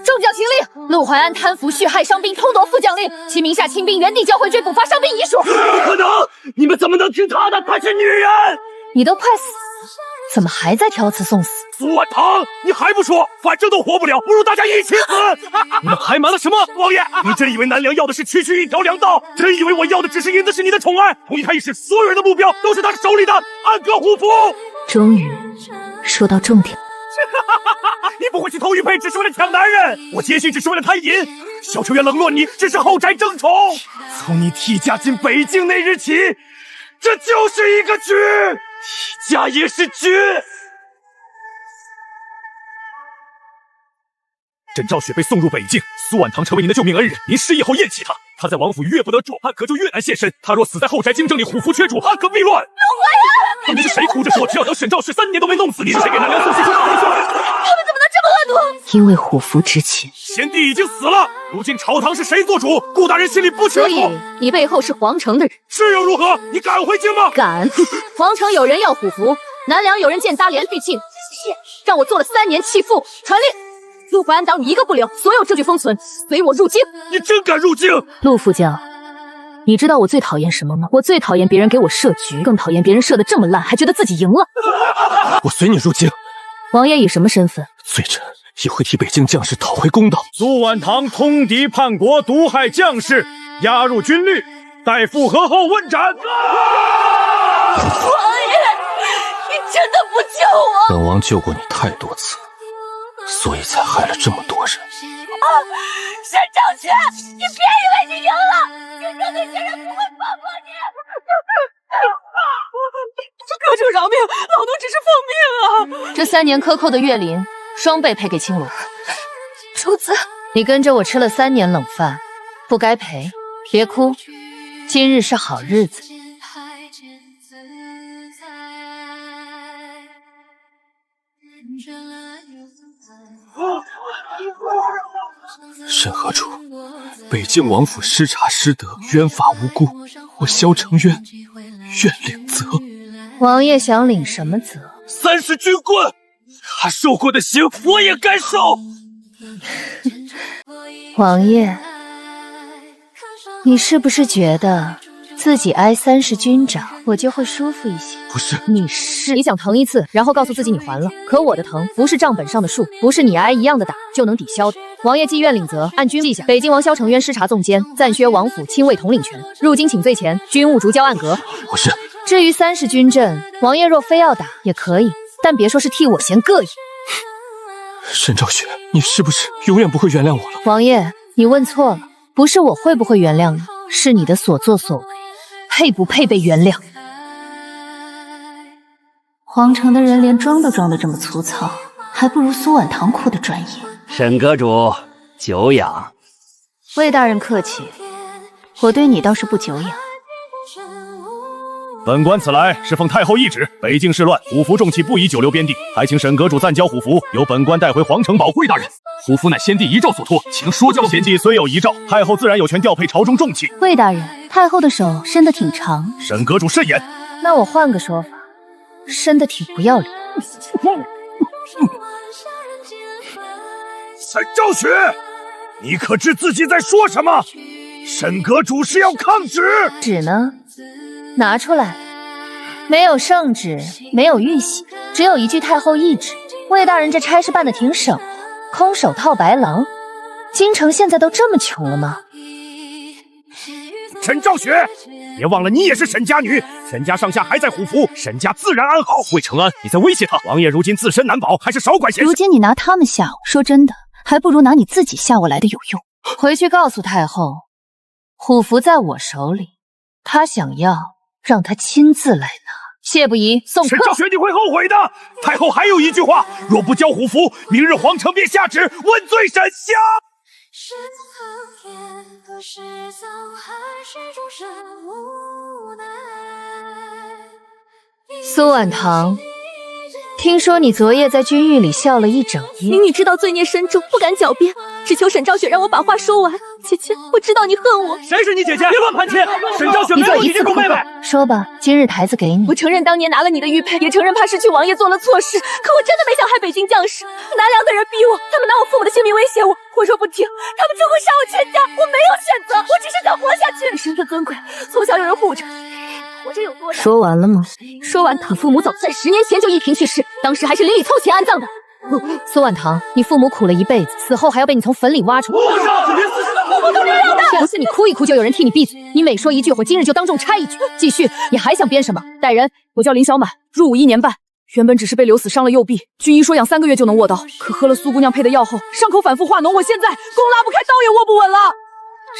众将听令，陆怀安贪腐蓄害伤兵，偷夺副将令，其名下亲兵原地交回追捕，发伤兵遗属。不可能！你们怎么能听他的？她是女人！你都快死了，怎么还在挑词送死？苏婉堂，你还不说？反正都活不了，不如大家一起死！你们还瞒了什么？王爷，你真以为南梁要的是区区一条良道？真以为我要的只是赢的是你的宠爱？同意他一事，所有人的目标都是他手里的安格虎符。终于说到重点。你不会去偷玉佩只是为了抢男人，我接信只是为了贪淫。萧秋月冷落你只是后宅争宠。从你替嫁进北境那日起，这就是一个局，替嫁也是局。沈兆雪被送入北境，苏婉堂成为您的救命恩人。您失忆后厌弃他，他在王府越不得宠，暗可就越难现身。他若死在后宅京城里，虎符缺主，暗可必乱。你们是谁哭着说只要等沈兆雪3年都没弄死你？是谁给南梁送信说他们怎么能这么恶毒？因为虎符值钱。先帝已经死了，如今朝堂是谁做主？顾大人心里不清楚。所以你背后是皇城的人，是又如何？你敢回京吗？敢！皇城有人要虎符，南梁有人见搭连续庆，让我做了3年弃妇，传令陆淮安党你一个不留，所有证据封存，随我入京。你真敢入京？陆副将，你知道我最讨厌什么吗？我最讨厌别人给我设局，更讨厌别人设的这么烂，还觉得自己赢了。我随你入京。王爷以什么身份？罪臣也会替北京将士讨回公道。苏婉堂通敌叛国，毒害将士，押入军律，待复核后问斩。王爷，你真的不救我？本王救过你太多次，所以才害了这么多人。沈兆雪，你别以为你赢了，京城那些人不会放过你。阁主饶命，老奴只是奉命啊！这3年克扣的月龄，双倍赔给青罗。主子，你跟着我吃了3年冷饭，不该赔。别哭，今日是好日子。沈河主，北境王府失察失德，冤法无辜，我萧承渊愿领责。王爷想领什么责？30军棍，他受过的刑，我也该受。王爷，你是不是觉得自己挨30军掌，我就会舒服一些？不是，你想疼一次，然后告诉自己你还了。可我的疼不是账本上的数，不是你挨一样的打就能抵消的。王爷既愿领责，按军记下，北京王萧承渊失察纵奸，暂削王府亲卫统领权，入京请罪前，军务逐交暗格。不是。至于30军阵，王爷若非要打也可以，但别说是替我嫌膈应。沈兆雪，你是不是永远不会原谅我了？王爷，你问错了，不是我会不会原谅你，是你的所作所为，配不配被原谅？皇城的人连装都装得这么粗糙，还不如苏婉堂哭得专业。沈阁主久仰。魏大人客气，我对你倒是不久仰。本官此来是奉太后懿旨，北境事乱，虎符重器不宜久留边地，还请沈阁主暂交虎符，由本官带回皇城保。魏大人，虎符乃先帝遗诏所托，请说教。先帝虽有遗诏，太后自然有权调配朝中重器。魏大人，太后的手伸得挺长。沈阁主慎言。那我换个说法，伸得挺不要脸。沈兆雪，你可知自己在说什么？沈阁主是要抗旨。旨呢？拿出来。没有圣旨，没有玉玺，只有一句太后懿旨。魏大人这差事办得挺省，空手套白狼。京城现在都这么穷了吗？沈兆雪，别忘了你也是沈家女，沈家上下还在虎符，沈家自然安好。魏承安，你在威胁他。王爷如今自身难保，还是少管闲事。如今你拿他们吓我，说真的，还不如拿你自己吓我来的有用。回去告诉太后，虎符在我手里，他想要让他亲自来拿。谢不宜，送客。沈兆雪，你会后悔的。太后还有一句话，若不交虎符，明日皇城便下旨问罪沈家。苏婉堂，听说你昨夜在军狱里笑了一整夜。明明知道罪孽深重，不敢狡辩，只求沈兆雪让我把话说完。姐姐，我知道你恨我。谁是你姐姐？别乱攀亲！沈兆雪没有你这种妹妹。说吧，今日台子给你。我承认当年拿了你的玉佩，也承认怕失去王爷做了错事，可我真的没想害北京将士。南梁的人逼我，他们拿我父母的性命威胁我，我若不听，他们就会杀我全家。我没有选择，我只是想活下去。你身份尊贵，从小有人护着，活着有多难？说完了吗？说说完，你父母早在10年前就一平去世，当时还是邻里凑钱安葬的。苏婉堂，你父母苦了一辈子，死后还要被你从坟里挖出来。连死尸的父母都这样的，不是你哭一哭就有人替你闭嘴，你每说一句，我今日就当众拆一句。继续，你还想编什么？带人。我叫林小满，入伍1年半，原本只是被刘死伤了右臂，军医说养3个月就能卧刀，可喝了苏姑娘配的药后，伤口反复化脓，我现在弓拉不开，刀也握不稳了。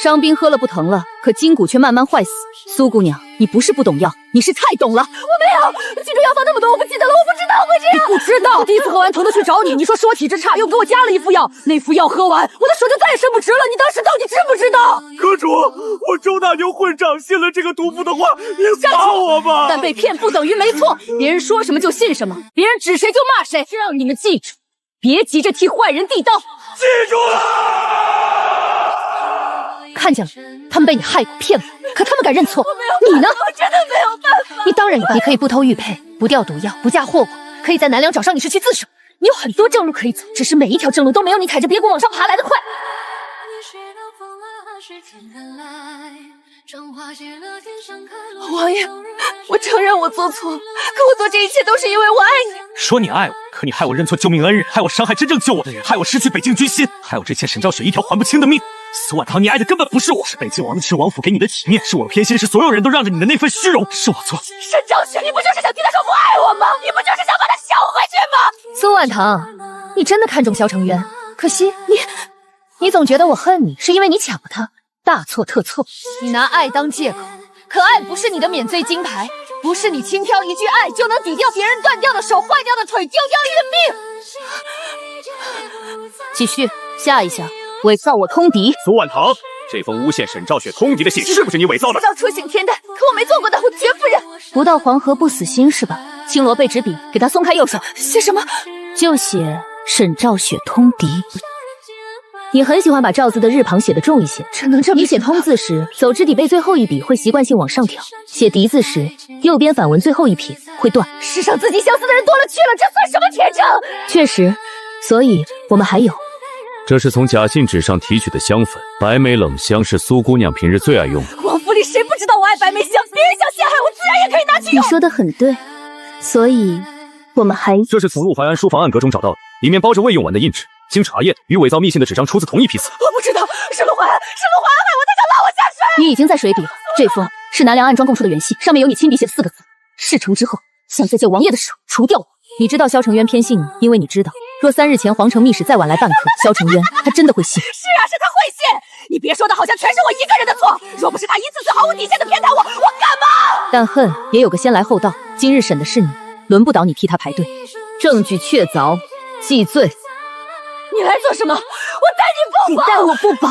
伤兵喝了不疼了，可筋骨却慢慢坏死。苏姑娘，你不是不懂药，你是太懂了。我没有，记住药方那么多，我不记得了，我不知道会这样。你不知道？我第一次喝完疼的去找你，你说我体质差，又给我加了一副药，那副药喝完，我的手就再也伸不直了。你当时到底知不知道？阁主，我周大牛混账，信了这个毒妇的话，你罚我吧。但被骗不等于没错，别人说什么就信什么，别人指谁就骂谁，这让你们记住，别急着替坏人递刀。记住了。看见了，他们被你害过、骗过，可他们敢认错。你呢？我真的没有办法。你当然有办法，你可以不偷玉佩，不调毒药，不嫁祸国，可以在南梁找上你时去自首。你有很多正路可以走，只是每一条正路都没有你踩着别骨往上爬来的快。王爷，我承认我做错了，可我做这一切都是因为我爱你。说你爱我，可你害我认错救命恩人，害我伤害真正救我的人，害我失去北境军心，害我这欠沈昭雪一条还不清的命。苏婉堂，你爱的根本不是我，是北境王的，是王府给你的体面，是我的偏心，是所有人都让着你的那份虚荣，是我错。沈昭雪，你不就是想替他说不爱我吗？你不就是想把他抢回去吗？苏婉堂，你真的看中萧承渊，可惜你总觉得我恨你，是因为你抢了他，大错特错。你拿爱当借口，可爱不是你的免罪金牌，不是你轻飘一句爱就能抵掉别人断掉的手、坏掉的腿、丢掉一的命。继续，下一项，伪造我通敌。苏婉堂，这封诬陷沈昭雪通敌的信是不是你伪造的？知道出醒天诞，可我没做过的，我绝不认。不到黄河不死心是吧？青罗背纸笔，给他松开右手。写什么？就写沈昭雪通敌。你很喜欢把赵字的日旁写得重一些，你写通字时，走之底背最后一笔会习惯性往上挑；写敌字时，右边反文最后一撇会断。世上自己相似的人多了去了，这算什么铁证？确实，所以我们还有。这是从假信纸上提取的香粉，白梅冷香是苏姑娘平日最爱用的。王府里谁不知道我爱白梅香？别人想陷害我，自然也可以拿去用。你说的很对，所以我们还……这是从陆淮安书房暗格中找到的，里面包着未用完的印纸。经查验，与伪造密信的纸张出自同一批次。我不知道，是陆淮安害我，他想拉我下水。你已经在水底了。这封是南梁暗桩供出的原信，上面有你亲笔写的4个字：事成之后，想再借王爷的手除掉我。你知道萧承渊偏信你，因为你知道，若3日前皇城密使再晚来半刻，萧承渊他真的会信。是啊，是他会信。你别说的好像全是我一个人的错，若不是他一次次毫无底线的偏袒我，我干嘛？但恨也有个先来后到，今日审的是你，轮不倒你替他排队。证据确凿，记罪。你来做什么？我待你不薄。你待我不薄，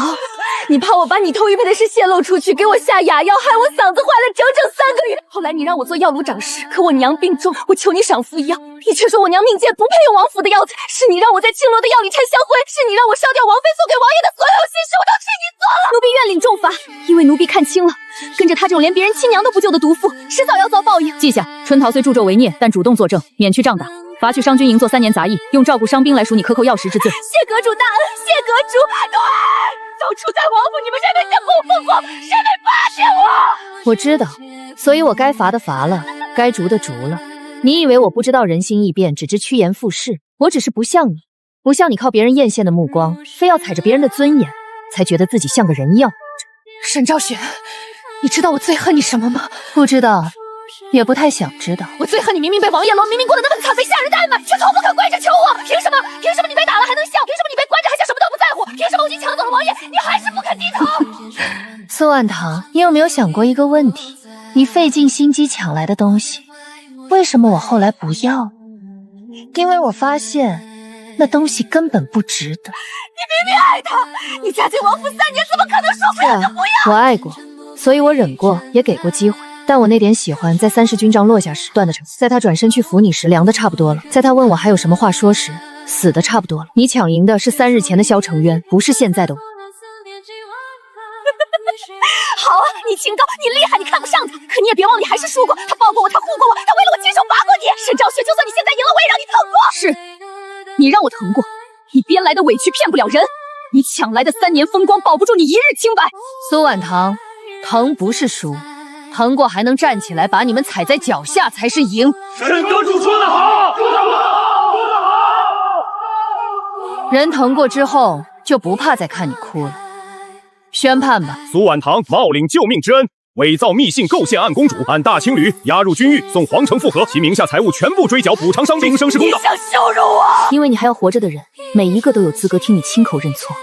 你怕我把你偷玉佩的事泄露出去，给我下哑药，害我嗓子坏了整整3个月。后来你让我做药炉掌事，可我娘病重，我求你赏服一药，你却说我娘命贱，不配用王府的药材。是你让我在青罗的药里掺香灰，是你让我烧掉王妃送给王爷的所有信事，我都替你做了。奴婢愿领重罚，因为奴婢看清了，跟着他这种连别人亲娘都不救的毒妇，迟早要遭报应。记下，春桃虽助纣为虐，但主动作证，免去仗打。罚去商军营做3年杂役，用照顾伤兵来赎你克扣药食之罪。谢阁主大恩，谢阁主。对，都处在王府，你们这边像虎凤凰，谁没发现我？我知道，所以我该罚的罚了，该逐的逐了。你以为我不知道人心易变，只知趋炎附势？我只是不像你，不像你靠别人艳羡的目光，非要踩着别人的尊严，才觉得自己像个人妖。沈昭雪，你知道我最恨你什么吗？不知道。也不太想知道。我最恨你明明被王爷罗，明明过得那么惨，被下人怠慢，却从不肯跪着求我。凭什么？凭什么你被打了还能笑？凭什么你被关着还想什么都不在乎？凭什么我已经抢走了王爷，你还是不肯低头？苏万堂，你有没有想过一个问题？你费尽心机抢来的东西，为什么我后来不要？因为我发现那东西根本不值得。你明明爱他，你嫁进王府3年，怎么可能说不要就不要？我爱过，所以我忍过，也给过机会。但我那点喜欢，在30军帐落下时断的成，在他转身去扶你时凉的差不多了，在他问我还有什么话说时死的差不多了。你抢赢的是3日前的萧承渊，不是现在的我。好啊，你清高，你厉害，你看不上他，可你也别忘了，你还是输过。他抱过我，他护过我，他为了我亲手拔过你。沈昭雪，就算你现在赢了，我也让你疼过。是，你让我疼过，你编来的委屈骗不了人，你抢来的3年风光保不住你一日清白。苏婉堂，疼不是输。疼过还能站起来把你们踩在脚下才是赢。沈阁主说得好，说得好，说得好。人疼过之后就不怕再看你哭了。宣判吧。苏婉堂冒领救命之恩，伪造密信构陷暗公主，按大青旅押入军狱，送皇城复合，其名下财物全部追缴补偿伤兵，生是公道。你想羞辱我？因为你还要活着的人，每一个都有资格听你亲口认错。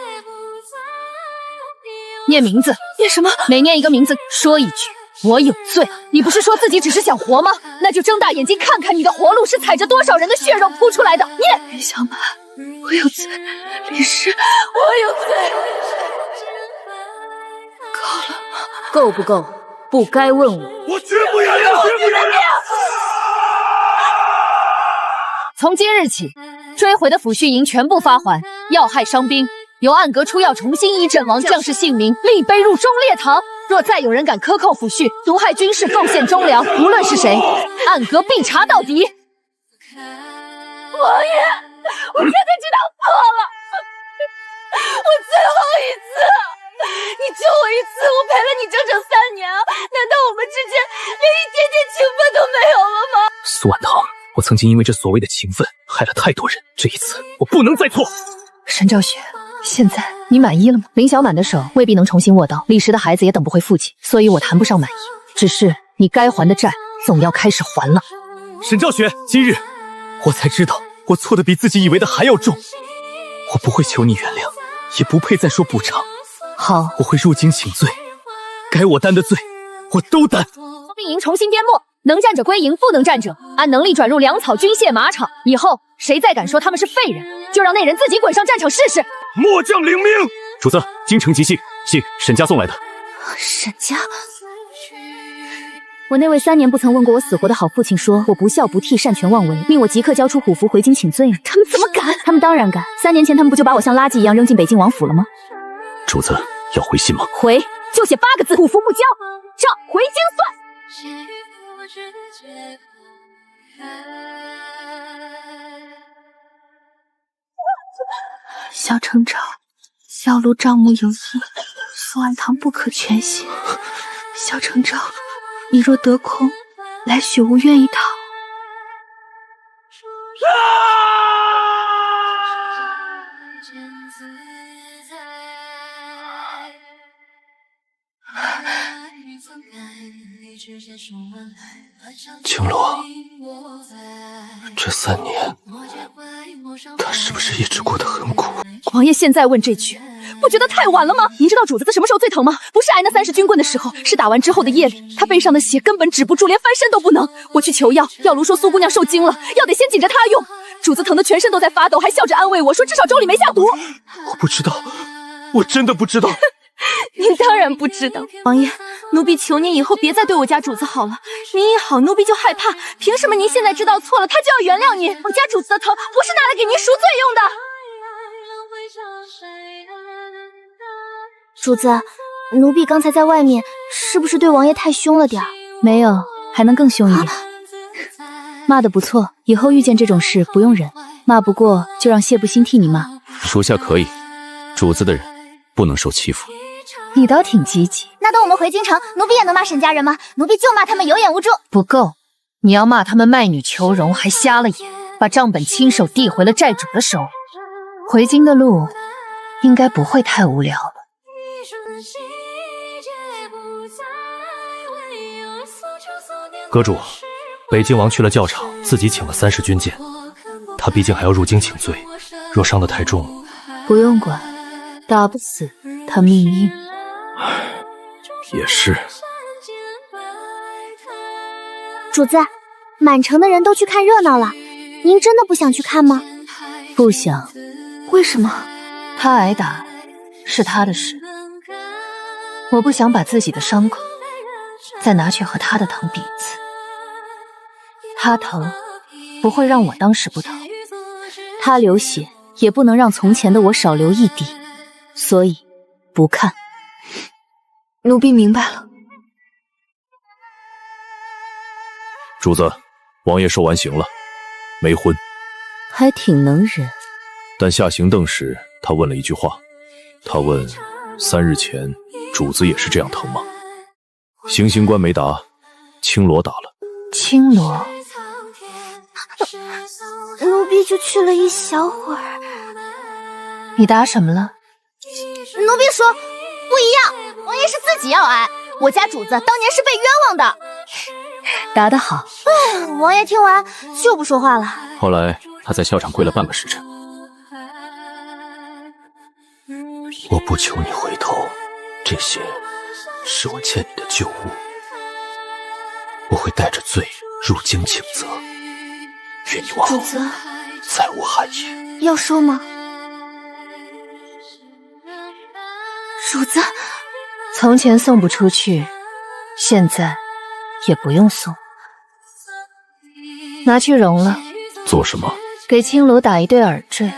念名字。念什么？每念一个名字，说一句我有罪。你不是说自己只是想活吗？那就睁大眼睛看看你的活路是踩着多少人的血肉铺出来的。念。林小满，我有罪。林氏，我有罪。够了吗？够不够？不该问我。我绝不原谅，绝不原谅。从今日起，追回的抚恤银全部发还，要害伤兵，由暗阁出药重新医阵亡将士性命，立碑入忠烈堂。若再有人敢克扣抚恤，毒害军士，构陷忠良，无论是谁，暗阁必查到底。王爷，我真的知道错了，我最后一次了，你救我一次，我陪了你整整3年啊！难道我们之间连一点点情分都没有了吗？苏婉堂，我曾经因为这所谓的情分害了太多人，这一次我不能再错。沈昭雪，现在你满意了吗？林小满的手未必能重新握到，李石的孩子也等不回父亲，所以我谈不上满意，只是你该还的债总要开始还了。沈昭雪，今日我才知道我错的比自己以为的还要重，我不会求你原谅，也不配再说补偿。好，我会入京请罪，该我担的罪我都担。兵营重新编末，能战者归营，不能战者按能力转入粮草军械马场。以后谁再敢说他们是废人，就让那人自己滚上战场试试。末将领命。主子，京城急信，信沈家送来的。沈家，我那位3年不曾问过我死活的好父亲说我不孝不悌，擅权妄为，令我即刻交出虎符回京请罪呢。他们怎么敢？他们当然敢。3年前他们不就把我像垃圾一样扔进北京王府了吗？主子要回信吗？回，就写8个字：虎符不交，照回京算。萧承昭，萧卢账目有异，苏婉堂不可全信。萧承昭，你若得空，来雪无院一趟。青罗，这3年，他是不是一直过得很苦？王爷现在问这句，不觉得太晚了吗？您知道主子在什么时候最疼吗？不是挨那30军棍的时候，是打完之后的夜里，他背上的血根本止不住，连翻身都不能。我去求药，药炉说苏姑娘受惊了，药得先紧着她用。主子疼得全身都在发抖，还笑着安慰我说至少粥里没下毒。我不知道，我真的不知道。您当然不知道，王爷，奴婢求您以后别再对我家主子好了。您一好，奴婢就害怕。凭什么您现在知道错了，他就要原谅您？我家主子的疼不是拿来给您赎罪用的。主子，奴婢刚才在外面是不是对王爷太凶了点儿？没有，还能更凶一点。骂得不错，以后遇见这种事不用忍，骂不过就让谢不心替你骂。属下可以，主子的人不能受欺负。你倒挺积极。那等我们回京城，奴婢也能骂沈家人吗？奴婢就骂他们有眼无珠。不够，你要骂他们卖女求荣，还瞎了眼，把账本亲手递回了债主的手里。回京的路应该不会太无聊了。阁主，北静王去了教场，自己请了30军舰，他毕竟还要入京请罪，若伤得太重，不用管，打不死他命硬。也是。主子，满城的人都去看热闹了，您真的不想去看吗？不想。为什么？他挨打是他的事，我不想把自己的伤口再拿去和他的疼比一次。他疼不会让我当时不疼，他流血也不能让从前的我少流一滴，所以不看。奴婢明白了。主子，王爷受完刑了，没昏，还挺能忍。但下行凳时，他问了一句话，他问：3日前主子也是这样疼吗？行刑官没答，青罗打了。青罗，奴婢就去了一小会儿。你答什么了？奴婢说不一样，王爷是自己要挨，我家主子当年是被冤枉的。答得好。王爷听完就不说话了。后来他在校场跪了半个时辰。我不求你回头，这些是我欠你的旧物，我会带着罪入京请责，愿你往后再无憾言。要说吗？主子，从前送不出去，现在也不用送，拿去熔了。做什么？给青罗打一对耳坠，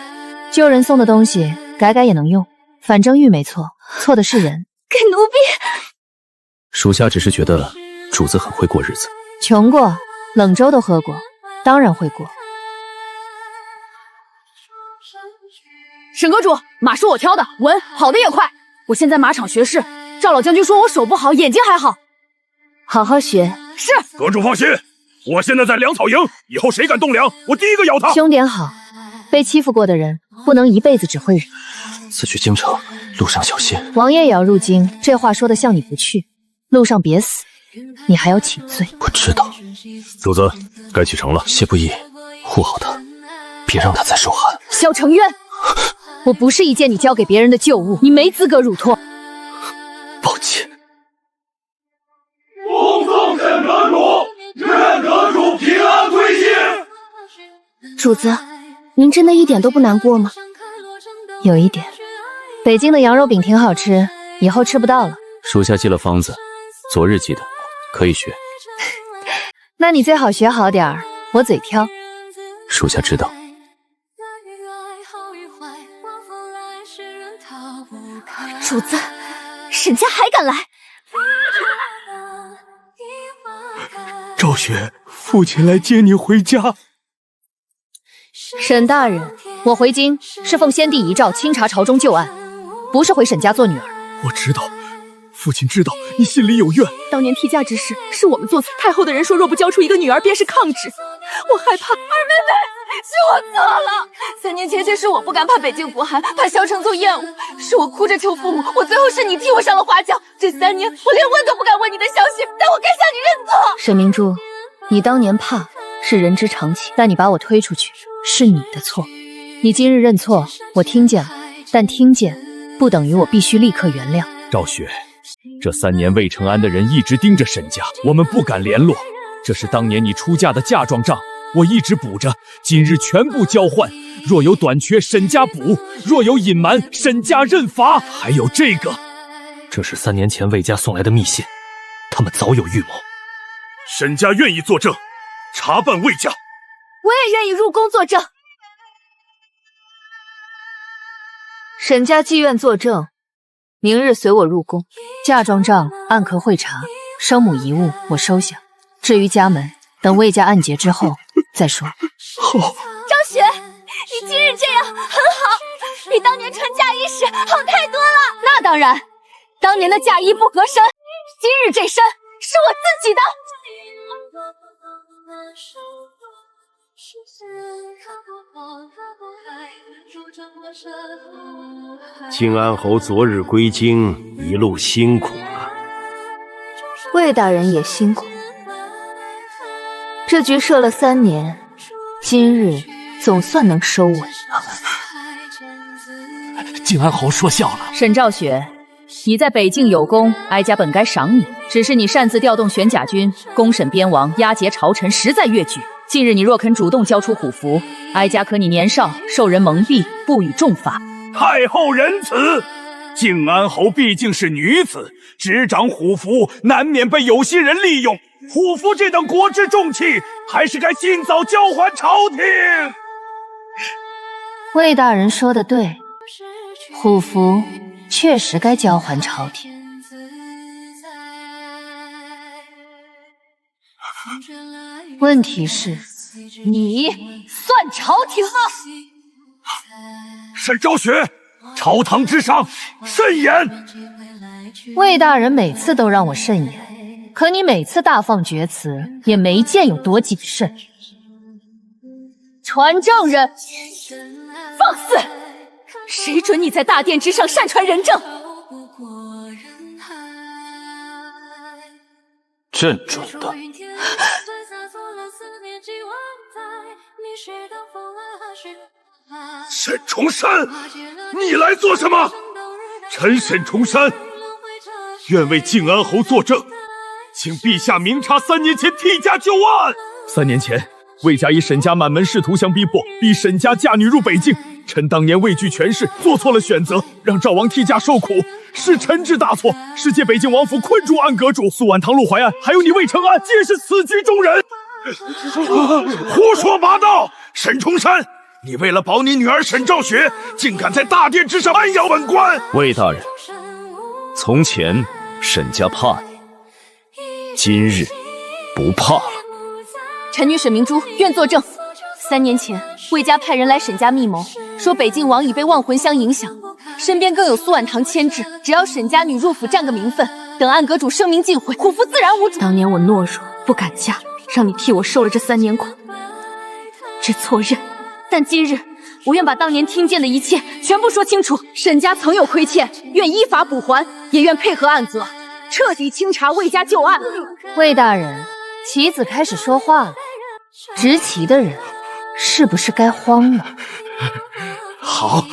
旧人送的东西改改也能用，反正玉没错，错的是人。给奴婢。属下只是觉得主子很会过日子。穷过，冷粥都喝过，当然会过。沈阁主，马是我挑的，稳，跑得也快。我现在马场学士，赵老将军说我手不好，眼睛还好，好好学。是。阁主放心，我现在在粮草营，以后谁敢动粮，我第一个咬他。兄点好，被欺负过的人不能一辈子只会忍。此去京城，路上小心。王爷也要入京，这话说的像你不去，路上别死，你还要请罪。我知道。主子，该启程了。谢不义，护好他，别让他再受寒。萧承渊，我不是一件你交给别人的旧物，你没资格辱托。抱歉。恭送沈阁主，愿阁主平安归西。主子，您真的一点都不难过吗？有一点。北京的羊肉饼挺好吃，以后吃不到了。属下记了方子，昨日记的，可以学。那你最好学好点儿，我嘴挑。属下知道。主子，沈家还敢来？赵雪，父亲来接你回家。沈大人，我回京是奉先帝遗诏清查朝中旧案，不是回沈家做女儿。我知道，父亲知道你心里有怨。当年替嫁之事是我们做错，太后的人说若不交出一个女儿便是抗旨，我害怕。二妹妹，是我错了。3年前是我不敢怕北境苦寒，怕萧承宗厌恶，是我哭着求父母，我最后是你替我上了花轿。这3年我连问都不敢问你的消息，但我该向你认错。沈明珠，你当年怕是人之常情，但你把我推出去是你的错。你今日认错，我听见了，但听见不等于我必须立刻原谅。赵雪，这3年魏承安的人一直盯着沈家，我们不敢联络。这是当年你出嫁的嫁妆账，我一直补着，今日全部交换。若有短缺，沈家补；若有隐瞒，沈家认罚。还有这个，这是3年前魏家送来的密信，他们早有预谋。沈家愿意作证，查办魏家。我也愿意入宫作证。沈家既愿作证，明日随我入宫。嫁妆账暗科会查，生母遗物我收下。至于家门，等魏家案结之后再说。好。张雪，你今日这样很好，比当年穿嫁衣时好太多了。那当然，当年的嫁衣不合身，今日这身是我自己的。靖安侯昨日归京，一路辛苦了。魏大人也辛苦。这局设了3年，今日总算能收稳了。靖安侯说笑了。沈兆雪，你在北境有功，哀家本该赏你，只是你擅自调动玄甲军，攻审边王，押解朝臣，实在越矩。近日你若肯主动交出虎符，哀家可你年少，受人蒙蔽，不予重罚。太后仁慈，靖安侯毕竟是女子，执掌虎符，难免被有心人利用。虎符这等国之重器，还是该尽早交还朝廷。魏大人说的对，虎符确实该交还朝廷。问题是，你算朝廷吗？沈昭雪，朝堂之上，慎言。魏大人每次都让我慎言，可你每次大放厥词，也没见有多谨慎。传证人，放肆！谁准你在大殿之上擅传人证？朕准的。沈重山，你来做什么？臣沈重山，愿为靖安侯作证，请陛下明察3年前替家旧案。3年前，魏家以沈家满门仕途相逼迫，逼沈家嫁女入北境。臣当年畏惧权势，做错了选择，让赵王替嫁受苦，是臣之大错，是借北境王府困住安阁主。苏婉堂、陆怀案，还有你魏承安，皆是此局中人。胡说八道！沈重山，你为了保你女儿沈兆雪，竟敢在大殿之上按压本官！魏大人，从前沈家怕你，今日不怕了。臣女沈明珠愿作证。3年前，魏家派人来沈家密谋，说北境王已被忘魂香影响，身边更有苏婉堂牵制，只要沈家女入府占个名分，等安阁主声名尽毁，虎符自然无主。当年我懦弱不敢嫁，让你替我受了这3年苦，知错认。但今日，我愿把当年听见的一切全部说清楚。沈家曾有亏欠，愿依法补还，也愿配合案则，彻底清查魏家旧案。魏大人，棋子开始说话了，执棋的人是不是该慌了？好，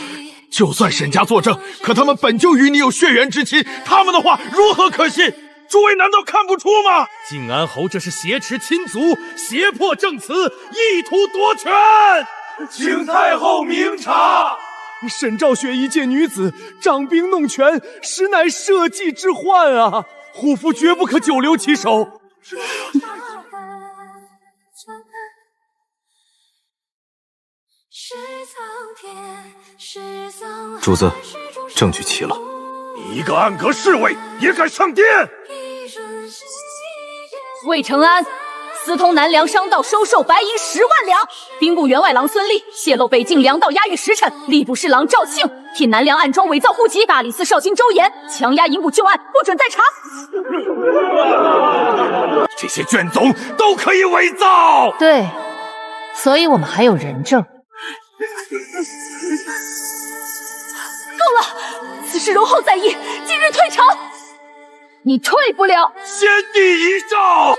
就算沈家作证，可他们本就与你有血缘之亲，他们的话如何可信？诸位难道看不出吗？靖安侯这是挟持亲族，胁迫证词，意图夺权，请太后明察。沈兆雪一介女子，掌兵弄权，实乃社稷之患啊！虎符绝不可久留其手。主子，证据齐了。你一个暗阁侍卫也敢上殿？魏承安私通南梁商道，收受白银10万两。兵部员外郎孙立泄露北境粮道押运时辰，吏部侍郎赵庆替南梁暗装伪造户籍。大理寺少卿周岩强压营部旧案，不准再查。这些卷宗都可以伪造。对，所以我们还有人证。够了，此事容后再议，今日退朝。你退不了。先帝遗诏。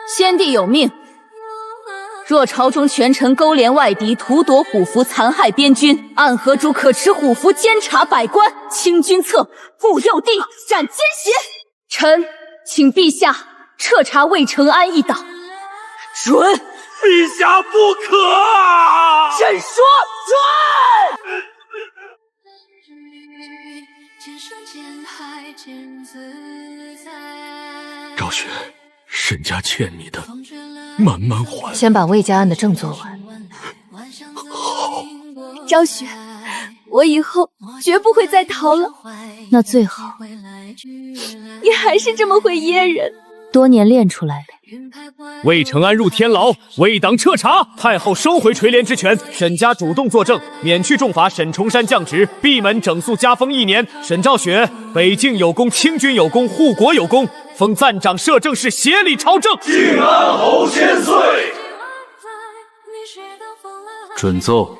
先帝有命，若朝中权臣勾连外敌，荼夺虎符，残害边军，暗河主可持虎符监察百官，清君侧，护幼帝，斩奸邪。臣请陛下彻查魏承安一党。准。陛下不可啊！朕说准。赵雪，沈家欠你的，慢慢还。先把魏家案的证做完。好。赵雪，我以后绝不会再逃了。那最好。你还是这么会噎人。多年练出来的。魏承安入天牢，魏党彻查，太后收回垂帘之权，沈家主动作证，免去重罚沈重山降职，闭门整肃加封1年。沈兆雪，北境有功，清军有功，护国有功，封赞长摄政事，协理朝政。靖安侯千岁。准奏。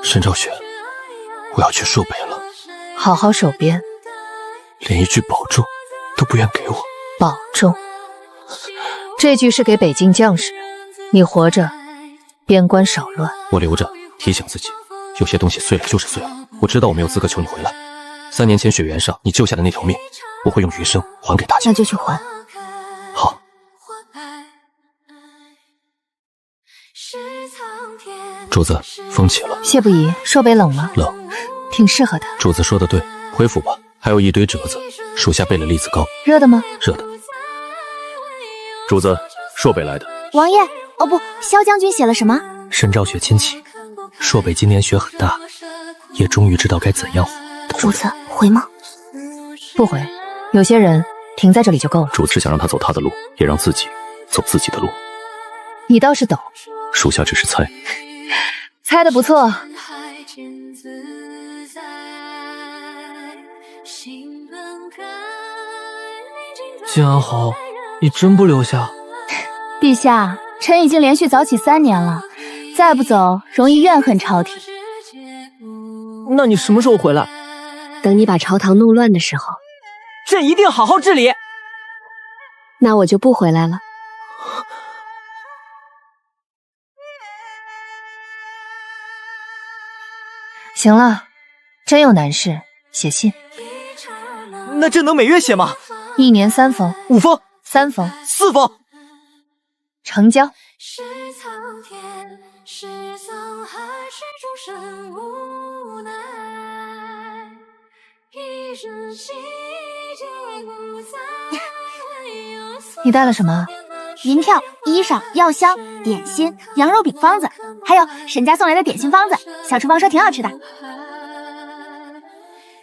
沈兆雪，我要去朔北了。好好守边。连一句保重都不愿给我。保重，这句是给北境将士，你活着，边关少乱。我留着提醒自己，有些东西碎了就是碎了。我知道我没有资格求你回来。3年前雪原上你救下的那条命，我会用余生还给大家。那就去还。好。主子，风起了。谢不宜，朔北冷吗？冷，挺适合的。主子说的对，恢复吧。还有一堆折子，属下备了栗子糕。热的吗？热的。主子，朔北来的。王爷，哦不，萧将军写了什么？沈兆雪亲启，朔北今年雪很大，也终于知道该怎样活。主子，回吗？不回，有些人停在这里就够了。主只想让他走他的路，也让自己走自己的路。你倒是懂。属下只是猜。猜得不错。晋安侯，你真不留下？陛下，臣已经连续早起3年了，再不走容易怨恨朝廷。那你什么时候回来？等你把朝堂弄乱的时候。朕一定好好治理。那我就不回来了。行了，真有难事，写信。那这能每月写吗？1年3封，5封，3封，4封，成交。你带了什么？银票、衣裳、药箱、点心、羊肉饼方子，还有沈家送来的点心方子，小厨房说挺好吃的。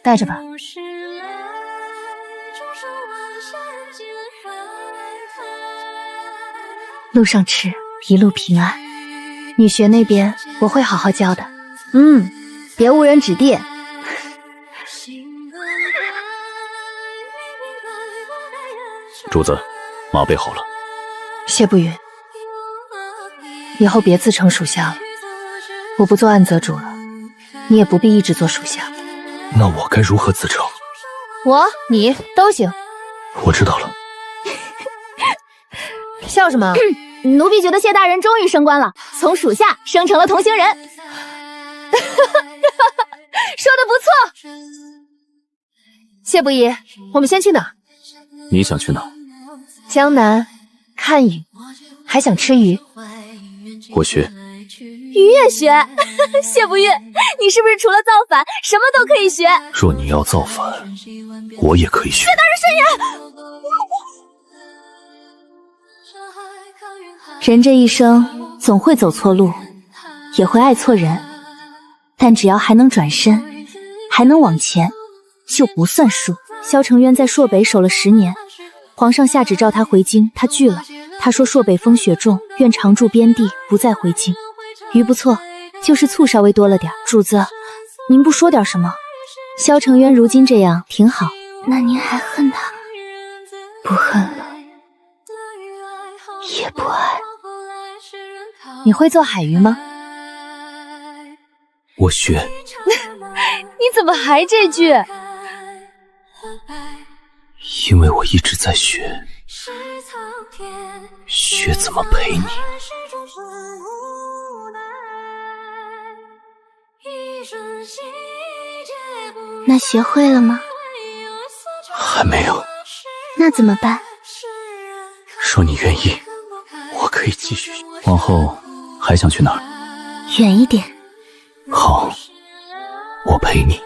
带着吧。路上吃，一路平安。女学那边我会好好教的。别误人子弟。主子，马备好了。谢不允，以后别自称属下了。我不做暗泽主了，你也不必一直做属下。那我该如何自称？我、你都行。我知道了。笑什么？奴婢觉得谢大人终于升官了，从属下升成了同行人。说得不错。谢不疑，我们先去哪儿？你想去哪儿？江南看影，还想吃鱼。我学鱼也学。谢不遇，你是不是除了造反什么都可以学？若你要造反，我也可以学。谢大人慎言。人这一生总会走错路，也会爱错人，但只要还能转身，还能往前，就不算输。萧承渊在朔北守了10年，皇上下旨召他回京，他拒了。他说朔北风雪重，愿常驻边地，不再回京。鱼不错，就是醋稍微多了点。主子，您不说点什么？萧承渊如今这样挺好。那您还恨他？不恨了，也不爱。你会做海鱼吗？我学。你怎么还这句？因为我一直在学，学怎么陪你。那学会了吗？还没有。那怎么办？若你愿意，我可以继续。往后还想去哪儿？远一点。好，我陪你。